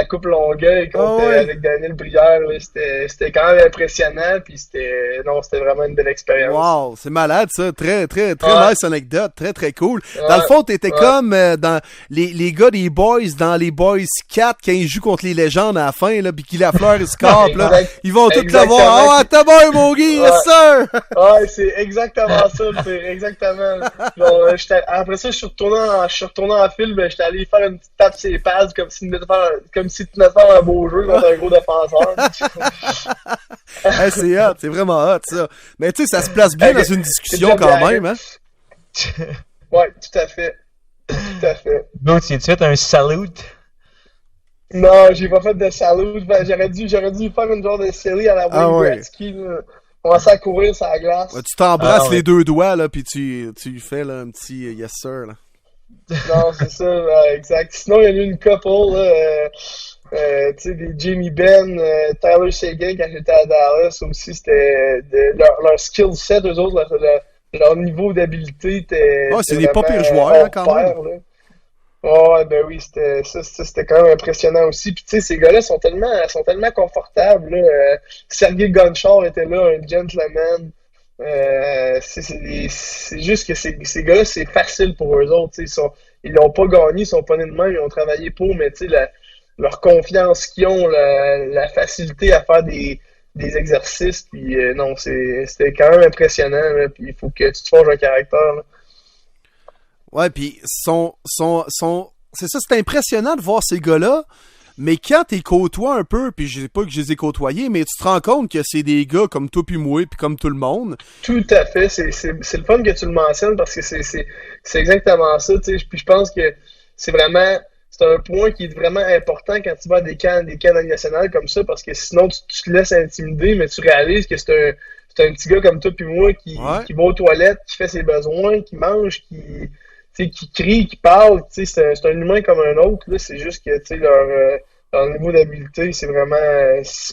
coupe longueuil contre, Ah ouais. avec Daniel Brière, là, c'était quand même impressionnant, puis c'était vraiment une belle expérience. Wow, c'est malade, ça. Très, très, très Ouais. nice anecdote. Très, très cool. Dans Ouais. le fond, t'étais Ouais. comme dans les gars des Boys, dans les Boys 4, quand ils jouent contre les légendes à la fin, là, pis qu'ils la fleur, ils se capent, là. Exact- Ils vont tous exactement. l'avoir. Ah, t'as bon, mon Guy, yes, sir! Ouais, c'est exactement ça, c'est exactement. Genre, après ça, je suis retourné en film, j'étais allé faire une petite tape sur les pads comme si tu venais de faire un beau jeu contre un gros défenseur. Hey, c'est hot, c'est vraiment hot, ça. Mais tu sais, ça se place bien Hey, dans une discussion c'est quand bien, même, hein. Ouais, tout à fait. Tout à fait. Bro, tu as-tu fait un salute? Non, j'ai pas fait de salut. Ben, j'aurais dû faire une genre de série à la Ah Wayne ouais. Gretzky, là. Commencer à courir sur la glace. Ouais, tu t'embrasses Ah, ouais. les deux doigts, là, pis tu fais là, un petit yes, sir, là. Non, c'est ça, exact. Sinon, il y a eu une couple, là, tu sais, des Jamie Benn, Tyler Seguin, quand j'étais à Dallas, aussi, c'était leur skill set, eux autres, leur niveau d'habilité était. Ah, c'est était des pas vraiment pires joueurs, hors hein, quand pair, là. Ouais, ben oui, c'était quand même impressionnant aussi. Puis tu sais, ces gars-là sont tellement confortables, là. Sergei Gonchar était là, un gentleman. C'est juste que ces gars-là, c'est facile pour eux autres. Tu sais, ils l'ont pas gagné, ils sont pas nés de même, ils ont travaillé pour, mais tu sais, leur confiance qu'ils ont, la facilité à faire des exercices, puis non, c'était quand même impressionnant, là, puis il faut que tu te forges un caractère, là. Ouais, puis c'est ça, c'est impressionnant de voir ces gars-là, mais quand t'es côtoies un peu, puis je sais pas que je les ai côtoyés, mais tu te rends compte que c'est des gars comme toi puis moi, puis comme tout le monde. Tout à fait. C'est le fun que tu le mentionnes parce que c'est exactement ça. Tu sais. Puis je pense que c'est un point qui est vraiment important quand tu vas à des camps nationales comme ça parce que sinon tu te laisses intimider, mais tu réalises que c'est un petit gars comme toi puis moi qui va aux toilettes, qui fait ses besoins, qui mange, qui crie, qui parle. C'est un humain comme un autre. Là. C'est juste que leur niveau d'habileté, c'est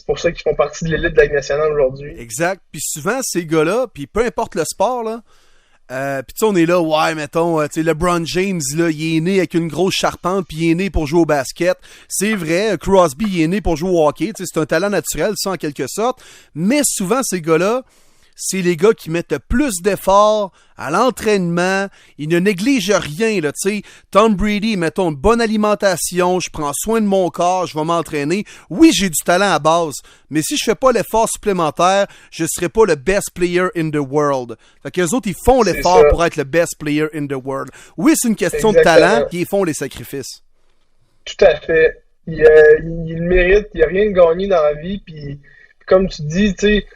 pour ça qu'ils font partie de l'élite de la Ligue nationale aujourd'hui. Exact. Puis souvent, ces gars-là, puis peu importe le sport, là, puis tu sais, on est là, ouais, mettons, tu sais, LeBron James, là, il est né avec une grosse charpente, puis il est né pour jouer au basket. C'est vrai, Crosby, il est né pour jouer au hockey, tu sais, c'est un talent naturel, ça, en quelque sorte. Mais souvent, ces gars-là, c'est les gars qui mettent le plus d'efforts à l'entraînement. Ils ne négligent rien, là, tu sais. Tom Brady, mettons, une bonne alimentation, je prends soin de mon corps, je vais m'entraîner. Oui, j'ai du talent à base, mais si je fais pas l'effort supplémentaire, je serai pas le best player in the world. Fait qu'eux autres, ils font l'effort pour être le best player in the world. Oui, c'est une question de talent, puis ils font les sacrifices. Tout à fait. Il le mérite, il n'y a rien de gagné dans la vie, puis comme tu dis,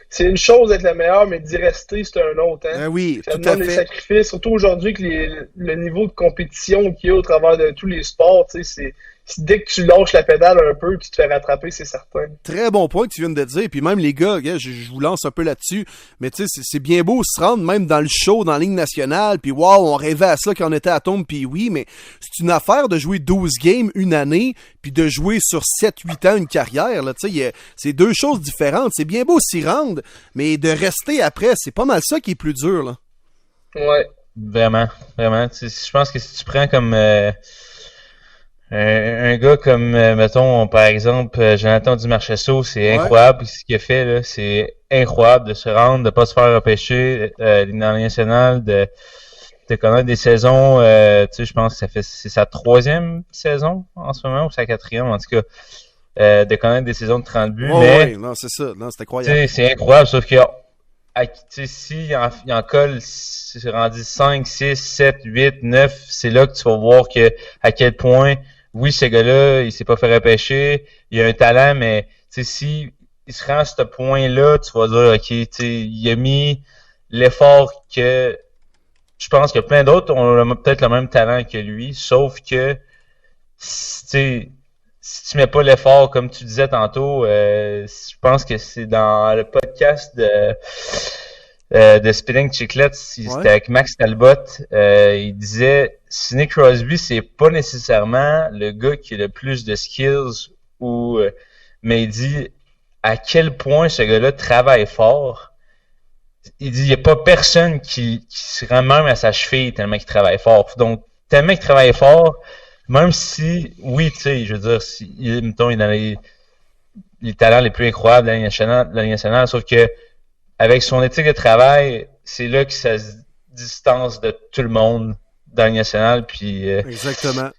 c'est une chose d'être le meilleur, mais d'y rester, c'est un autre. Hein? Oui, ça tout demande à des fait. sacrifices, surtout aujourd'hui que le niveau de compétition qu'il y a au travers de tous les sports, c'est dès que tu lâches la pédale un peu, tu te fais rattraper, c'est certain. Très bon point que tu viens de dire. Puis même les gars, je vous lance un peu là-dessus, mais tu sais, c'est bien beau se rendre même dans le show, dans la Ligue nationale, puis wow, on rêvait à ça quand on était à Tombe, puis oui, mais c'est une affaire de jouer 12 games une année, puis de jouer sur 7-8 ans une carrière, là, tu sais, c'est deux choses différentes. C'est bien beau s'y rendre, mais de rester après, c'est pas mal ça qui est plus dur, là. Ouais. Vraiment, vraiment. Je pense que si tu prends comme un gars comme, mettons, par exemple, Jonathan Dumarcheseau, c'est incroyable ce qu'il a fait, là. C'est incroyable de se rendre, de pas se faire repêcher dans la Ligue nationale, de connaître des saisons, tu sais, je pense que c'est sa 3e saison en ce moment, ou sa 4e, en tout cas, de connaître des saisons de 30 buts, mais... non, c'est ça, non, c'est incroyable. Tu sais, c'est incroyable, sauf que, tu sais, s'il en colle, c'est rendu 5, 6, 7, 8, 9, c'est là que tu vas voir que, à quel point, oui, ce gars-là, il s'est pas fait repêcher, il a un talent, mais, tu sais, si il se rend à ce point-là, tu vas dire, OK, tu sais, il a mis l'effort que, je pense que plein d'autres ont peut-être le même talent que lui, sauf que, tu sais, si tu mets pas l'effort, comme tu disais tantôt, je pense que c'est dans le podcast de Spinning Chiclets, c'était avec Max Talbot, il disait Sidney Crosby, c'est pas nécessairement le gars qui a le plus de skills, mais il dit à quel point ce gars-là travaille fort. Il dit il n'y a pas personne qui se rend même à sa cheville tellement qu'il travaille fort. Donc, tellement qu'il travaille fort, même si, oui, tu sais, je veux dire, mettons, il est dans les talents les plus incroyables de la Ligue nationale, sauf que avec son éthique de travail, c'est là que ça se distance de tout le monde dans la Ligue nationale, puis exactement.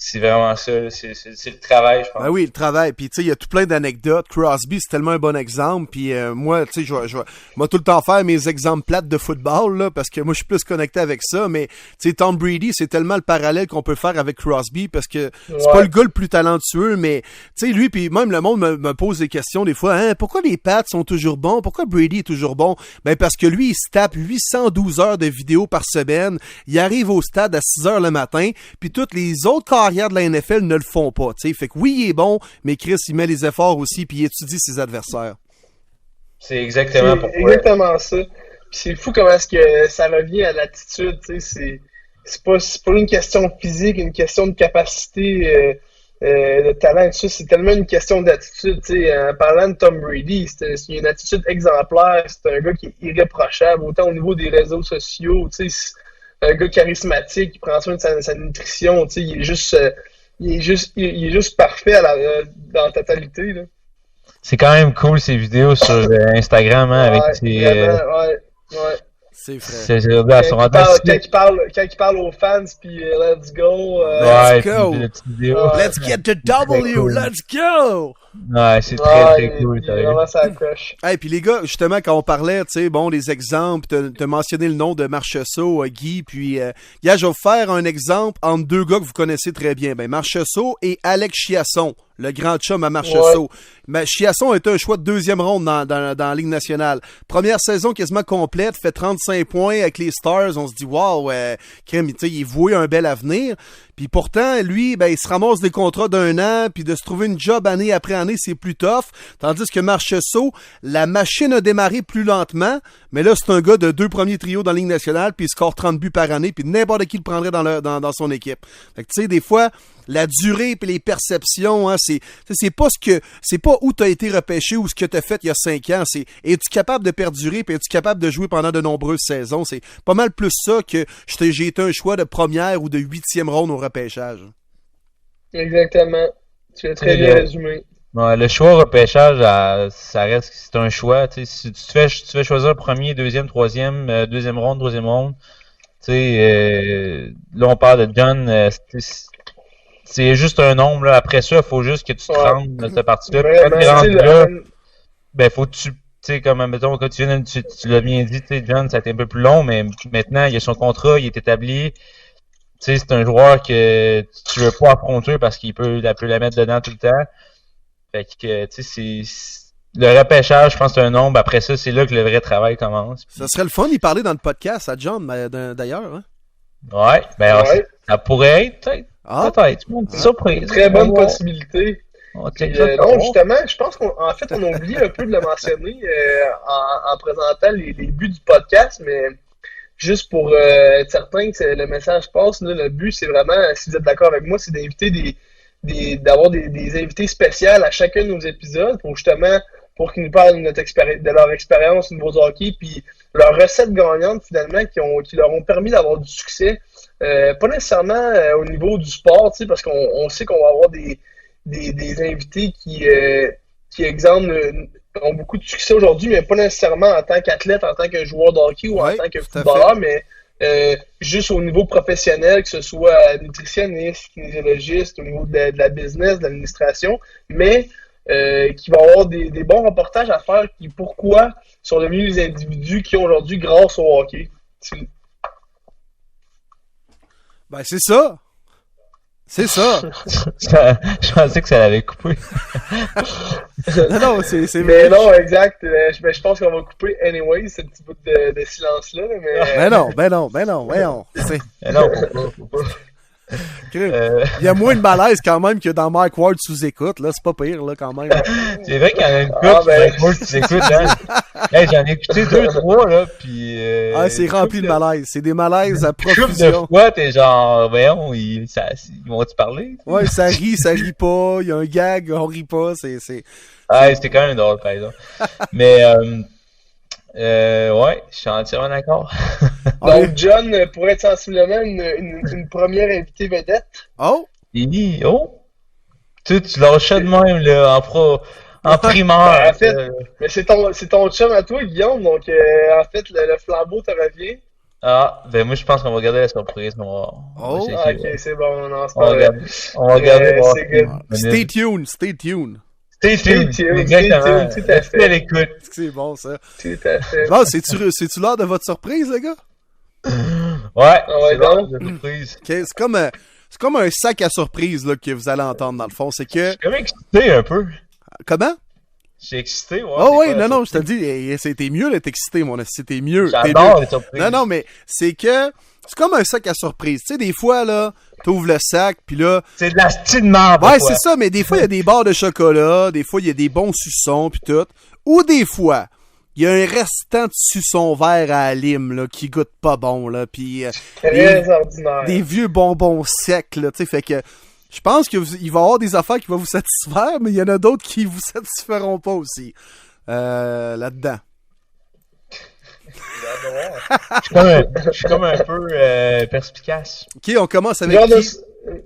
C'est vraiment ça, c'est le travail, je pense. Ben oui, le travail. Puis tu sais, il y a tout plein d'anecdotes. Crosby, c'est tellement un bon exemple. Puis moi, tu sais, je vais tout le temps faire mes exemples plates de football, là, parce que moi, je suis plus connecté avec ça. Mais tu sais, Tom Brady, c'est tellement le parallèle qu'on peut faire avec Crosby, parce que c'est pas le gars le plus talentueux, mais tu sais, lui, puis même le monde me pose des questions des fois. Hein, pourquoi les Pats sont toujours bons? Pourquoi Brady est toujours bon? Ben parce que lui, il se tape 812 heures de vidéos par semaine. Il arrive au stade à 6 heures le matin, puis toutes les autres carrières de la NFL ne le font pas, tu sais. Fait que oui, il est bon, mais Chris, il met les efforts aussi, puis il étudie ses adversaires. C'est exactement pourquoi. Exactement ça. Puis c'est fou comment est-ce que ça revient à l'attitude, tu sais. C'est pas une question physique, une question de capacité, de talent, tout ça. C'est tellement une question d'attitude, tu sais. En parlant de Tom Brady, c'est une attitude exemplaire. C'est un gars qui est irréprochable, autant au niveau des réseaux sociaux, tu sais. Un gars charismatique qui prend soin de sa nutrition, tu sais, il est juste parfait dans la totalité, là. C'est quand même cool ces vidéos sur Instagram, hein, avec ses... Ouais. C'est vrai. Ils sont rendus à six. Quand il parle aux fans, puis let's go. Ouais, Let's go. puis la petite vidéo. Let's get the W, cool. let's go! Ouais, c'est très cool. Il est vraiment ça crush. Hey, puis les gars, justement, quand on parlait, tu sais, bon, des exemples, t'as mentionné le nom de Marchessault, Guy, puis, gars, je vais vous faire un exemple entre deux gars que vous connaissez très bien. Ben, Marchessault et Alex Chiasson, le grand chum à Marchessault. Mais Chiasson est un choix de deuxième ronde dans la Ligue nationale. Première saison quasiment complète, fait 35 points avec les Stars. On se dit, wow, crème, tu sais, il vouait un bel avenir. Puis pourtant, lui, ben, il se ramasse des contrats d'un an, puis de se trouver une job année après année, c'est plus tough. Tandis que Marchessault, la machine a démarré plus lentement, mais là, c'est un gars de 2 premiers trios dans la Ligue nationale, puis il score 30 buts par année, puis n'importe qui le prendrait dans son équipe. Fait que tu sais, des fois, la durée puis les perceptions, hein, c'est pas où t'as été repêché ou ce que t'as fait il y a 5 ans. C'est es-tu capable de perdurer puis es-tu capable de jouer pendant de nombreuses saisons. C'est pas mal plus ça que j'ai été un choix de première ou de 8e ronde au repêchage. Exactement. Tu l'as très bien résumé. Ouais, le choix au repêchage, ça reste, c'est un choix. Tu sais, si tu fais choisir premier, deuxième, troisième, deuxième ronde. Tu sais, là on parle de John. C'est juste un nombre, là. Après ça, il faut juste que tu te rendes dans cette partie-là. Puis quand tu es rendu là, ben, faut que tu sais, comme, mettons, quand tu l'as bien dit, tu sais, John, ça a été un peu plus long, mais maintenant, il a son contrat, il est établi. Tu sais, c'est un joueur que tu veux pas affronter parce qu'il peut la mettre dedans tout le temps. Fait que, tu sais, le repêchage, je pense que c'est un nombre. Après ça, c'est là que le vrai travail commence. Ça serait le fun d'y parler dans le podcast à John, d'ailleurs, hein? Ouais, ben, ça pourrait être, peut-être. Peut-être, une petite surprise. Très bonne possibilité. Non, justement, je pense qu'en fait, on a oublié un peu de le mentionner en présentant les buts du podcast, mais juste pour être certain que le message passe, là, le but, c'est vraiment, si vous êtes d'accord avec moi, c'est d'inviter d'avoir des invités spéciaux à chacun de nos épisodes pour qu'ils nous parlent de leur expérience au niveau du hockey, puis leurs recettes gagnantes, finalement, qui leur ont permis d'avoir du succès. Pas nécessairement au niveau du sport, parce qu'on sait qu'on va avoir des invités qui exemple, ont beaucoup de succès aujourd'hui, mais pas nécessairement en tant qu'athlète, en tant que joueur de hockey ou en tant que footballeur, mais juste au niveau professionnel, que ce soit nutritionniste, kinésiologiste, au niveau de la business, de l'administration, mais qui va avoir des bons reportages à faire pourquoi sont devenus les individus qui ont aujourd'hui grâce au hockey. Ben, c'est ça. C'est ça. Je pensais que ça l'avait coupé. non, c'est mais non, exact. Je pense qu'on va couper anyway, ce petit bout de silence-là. Mais non, voyons. Non, faut pas. Il y a moins de malaise quand même que dans Mike Ward sous-écoute, là, c'est pas pire, là, quand même. C'est vrai qu'il y en a une couple Mike Ward sous-écoute, hein. Hey, j'en ai écouté 2-3, là, pis c'est rempli de malaise. C'est des malaises à profusion. profusion. De fois, t'es genre, voyons, ils vont-tu parler? Ouais, ça rit pas, il y a un gag, on rit pas, c'est... Ah, c'était quand même drôle, par exemple. Mais, ouais, je suis entièrement d'accord. Donc, John pourrait être sensiblement une première invitée vedette. Oh! Tu lâchais de même, là, en primeur. En fait, mais c'est ton chum à toi, Guillaume, donc en fait, le flambeau te revient. Ah, ben moi, je pense qu'on va garder la surprise. Ok, c'est bon, non, c'est on va regarder. C'est good. Stay tuned. Stay tuned, exactement. Tout à fait. À l'écoute. C'est bon, ça. Tout à fait. Bon, c'est-tu l'heure de votre surprise, les gars? Ouais, c'est l'heure de surprise. Okay, c'est comme un sac à surprise là, que vous allez entendre, dans le fond. C'est que... Je suis comme excité un peu. Comment? Je suis excité, ouais. Oh oui, non, je te dis, c'était mieux d'être excité, mon assis, c'était mieux. J'adore les surprises. Non, mais c'est que c'est comme un sac à surprise. Tu sais, des fois, là, t'ouvres le sac, puis là... C'est de la style merde. Ouais, c'est ça, mais des fois, il y a des barres de chocolat, des fois, il y a des bons suçons, puis tout. Ou des fois, il y a un restant de suçon vert à la lime, là, qui goûte pas bon, là, puis... Très ordinaire. Des vieux bonbons secs, là, tu sais, fait que... Je pense qu'il va y avoir des affaires qui vont vous satisfaire, mais il y en a d'autres qui vous satisferont pas aussi. Là-dedans. Je suis comme un peu perspicace. Ok, on commence avec qui?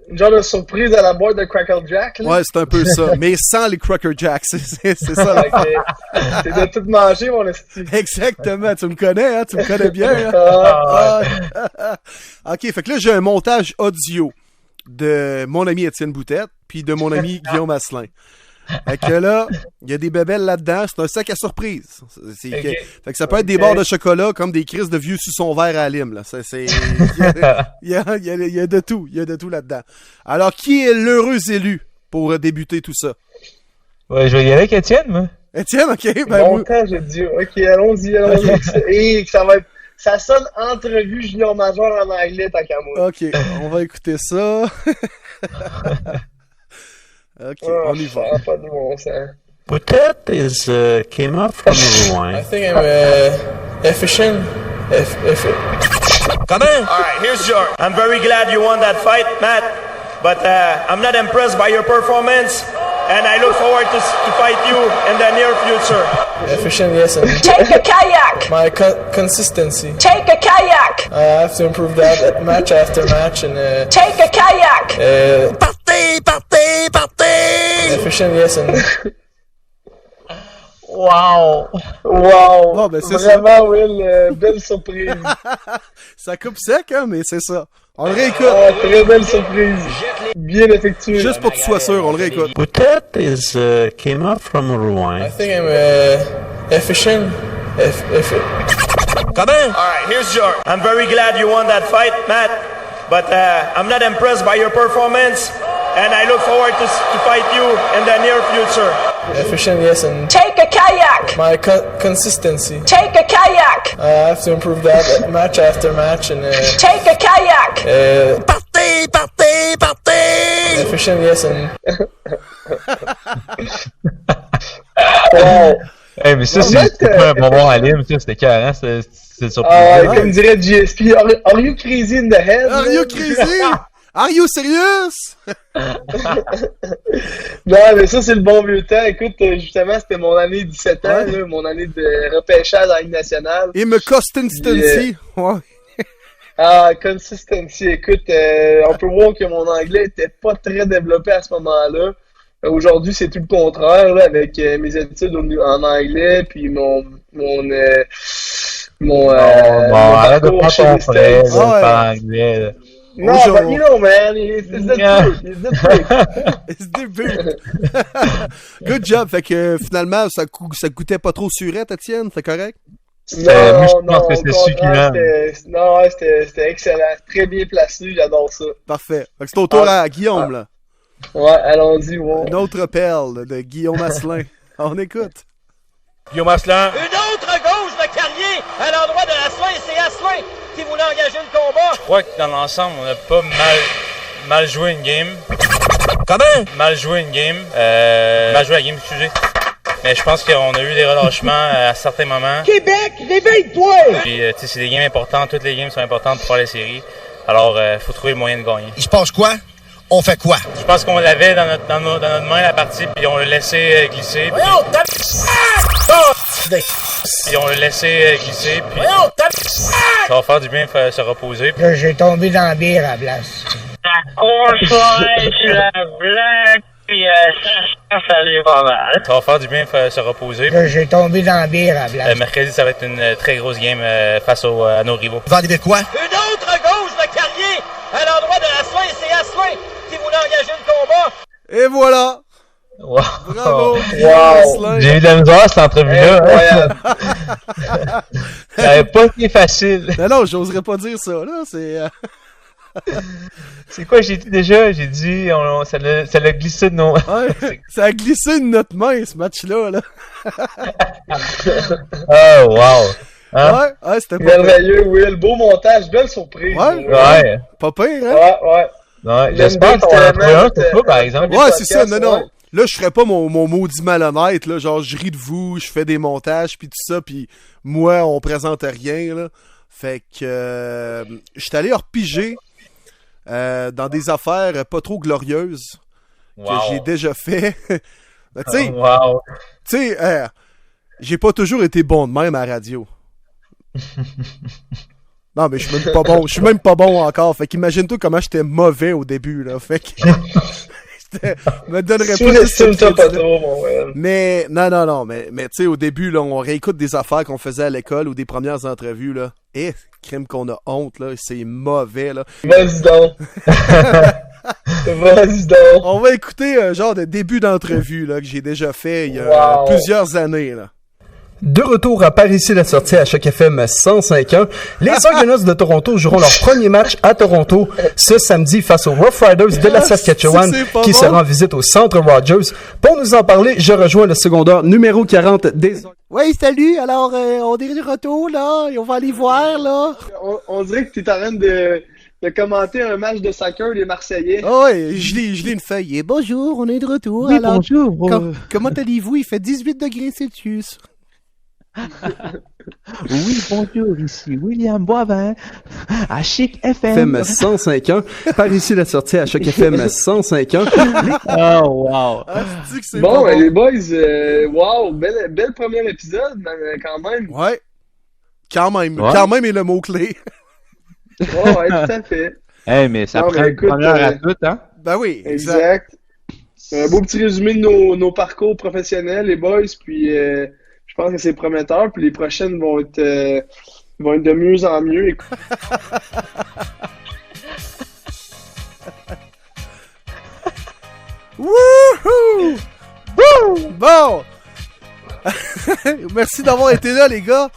Une genre de surprise à la boîte de Crackle Jack, là. Ouais, c'est un peu ça. Mais sans les Cracker Jacks. C'est ça. Là. C'est de tout manger, mon esti. Exactement. Tu me connais, hein? Tu me connais bien, hein? Ah, OK, fait que là, j'ai un montage audio de mon ami Étienne Boutette puis de mon ami Guillaume Asselin. Fait que là, il y a des bébelles là-dedans. C'est un sac à surprise. Ok. Fait que ça peut être des barres de chocolat comme des crises de vieux suçons verts à lime. Là. Il y a de tout. Il y a de tout là-dedans. Alors, qui est l'heureux élu pour débuter tout ça? Ouais, je vais y aller avec Étienne, moi. Étienne, OK. Ben, moi- longtemps, j'ai dit, OK, allons-y. Et que ça va être... Ça sonne entrevue junior major en anglais, tant qu'à moi. OK, on va écouter ça. OK, on y va. Ça a pas de bon sens. Boutet came up from Rouen. I think I'm efficient. Come in. All right, here's your. I'm very glad you won that fight, Matt. But I'm not impressed by your performance, and I look forward to fight you in the near future. Efficient, yes, and Take a kayak! my consistency. Take a kayak! I have to improve that match after match, and Take a kayak! efficient, yes, and Wow! Wow! Bon, ben, c'est vraiment, Will, belle surprise. Ça coupe sec, hein, mais c'est ça. On le réécoute. Ah, très belle surprise. Bien effectuée. Juste pour que tu sois sûr, on le réécoute. Boutet came up from Rouen. I think I'm efficient. Come in. All right, here's your. I'm very glad you won that fight, Matt. But I'm not impressed by your performance, and I look forward to fight you in the near future. Efficient, yes, and Take a kayak! my consistency. Take a kayak! I have to improve that match after match, and Take a kayak! efficient, yes, and Wow. Hey, mais ça, En fait, c'est pas un bonbon à lime, ça, c'était carré, c'est surpris. Ah, Ouais. comme dirait GSP, are you crazy in the head? Are you crazy? Are you serious? Non, mais ça, c'est le bon vieux temps. Écoute, justement, c'était mon année 17 ans, Ouais. là, mon année de repêchage en Ligue nationale. Et me consistency. Ouais. Ah, consistency. Écoute, on peut voir que mon anglais était pas très développé à ce moment-là. Aujourd'hui, c'est tout le contraire, là, avec mes études en anglais, puis mon Arrête de parcours prendre chez ton les frère, States. Ah ouais. par anglais, là. No, Bonjour. but you know, man, it's the truth. It's the truth. It's the boot. Good job. Fait que finalement, ça goûtait pas trop surette, Étienne. C'est correct? Moi, je pense non, que au c'était contraire, succulent. Non, ouais, c'était excellent. Très bien placé, j'adore ça. Parfait. Fait que c'est au tour à Guillaume, là. Ouais, allons-y, wow. Une autre perle de Guillaume Asselin. On écoute. Guillaume Asselin. Une autre gauche de Carrier à l'endroit de Asselin, c'est Asselin qui voulait engager le combat. Je crois que dans l'ensemble, on n'a pas mal joué une game. Comment? Mal joué une game. Mal joué la game, excusez. Mais je pense qu'on a eu des relâchements à certains moments. Québec, réveille-toi! Puis, tu sais, c'est des games importantes. Toutes les games sont importantes pour faire les séries. Alors, faut trouver le moyen de gagner. Il se passe quoi? On fait quoi? Je pense qu'on l'avait dans notre main, la partie, puis on l'a laissé glisser. Puis on l'a laissé glisser, puis ça va faire du bien de se reposer. Là, j'ai tombé dans la bière à la place. Ça va faire du bien de se reposer. Là, j'ai tombé dans la bière à la place. Mercredi, ça va être une très grosse game face à nos rivaux. Vous vendez quoi? Une autre gauche de Carrier à l'endroit de Asselin, c'est Asselin qui voulait engager le combat. Et voilà! Wow. Bravo! Guillaume Wow. Asselin. J'ai eu de la misère, cette entrevue-là. Incroyable. Ça n'avait pas été facile. Non, j'oserais pas dire ça, là. C'est. C'est quoi, j'ai dit déjà? J'ai dit, ça l'a glissé de nos... Ouais, ça a glissé de notre main, ce match-là, là. Oh, wow. Hein? Ouais, c'était pas pire. Merveilleux, Will. Beau montage, belle surprise. Ouais. Ouais. Pas pire, hein? Ouais, ouais. Ouais, J'aime j'espère bien qu'on va en que trouver un c'était- pour toi, par exemple. Ouais, c'est ça, podcast, non. ouais. Là, je ferais pas mon maudit malhonnête, là. Genre, je ris de vous, je fais des montages, puis tout ça, puis moi, on présente rien, là. Fait que je suis allé repiger dans des affaires pas trop glorieuses que j'ai déjà fait. Ben, tu sais, Wow. tu sais, j'ai pas toujours été bon de même à la radio. Non, mais je suis même pas bon. Je suis même pas bon encore. Fait qu'imagine-toi comment j'étais mauvais au début, là. Fait que... me donnerais Sous-estime-toi pas trop, mon frère. Mais, non. Mais tu sais, au début, là, on réécoute des affaires qu'on faisait à l'école ou des premières entrevues, là. Et, crime qu'on a honte, là. C'est mauvais, là. Vas-y donc. Vas-y donc. On va écouter un genre de début d'entrevue, là, que j'ai déjà fait il y a plusieurs années, là. De retour à Par-Ici-la-Sortie à Choc FM 105.1, les Argonauts de Toronto joueront leur premier match à Toronto ce samedi face aux Rough Riders de la Saskatchewan qui sera en visite au Centre Rogers. Pour nous en parler, je rejoins le secondaire numéro 40 des... Ouais, salut! Alors, on est de retour, là, et on va aller voir, là. On dirait que t'es en train de commenter un match de soccer des Marseillais. Oh ouais, je lis une feuille. Et bonjour, on est de retour. Oui, alors, bonjour. Comment allez-vous? Il fait 18 degrés Celsius. Oui, bonjour, ici William Boivin à Chic FM 105.1. Par ici la sortie à Choc FM 105.1. Oh, wow. Bon, les boys, wow, bel premier épisode, quand même. Ouais. Quand même est le mot-clé. Oh, ouais, tout à fait. Hey, mais ça prend une première à tout, hein? Ben oui, exact. Un beau petit résumé de nos parcours professionnels, les boys, puis je pense que c'est prometteur, puis les prochaines vont être de mieux en mieux. Wouhou! Bon! Merci d'avoir été là, les gars.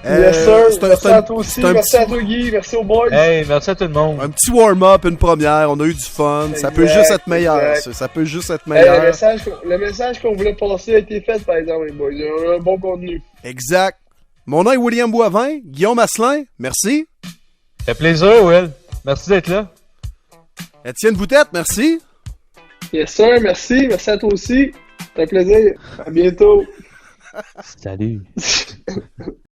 Yes, sir. Merci à toi aussi. Merci à toi, Guy. Merci aux boys. Hey, merci à tout le monde. Un petit warm-up, une première. On a eu du fun. Exact, ça peut juste être meilleur. Ça peut juste être Hey, meilleur. le message qu'on voulait passer a été fait, par exemple, les boys. On a un bon contenu. Exact. Mon nom est William Boivin. Guillaume Asselin, merci. Ça fait plaisir, Will. Merci d'être là. Étienne Boutette, merci. Yes, sir. Merci. Merci à toi aussi. C'était un plaisir. À bientôt. Salut.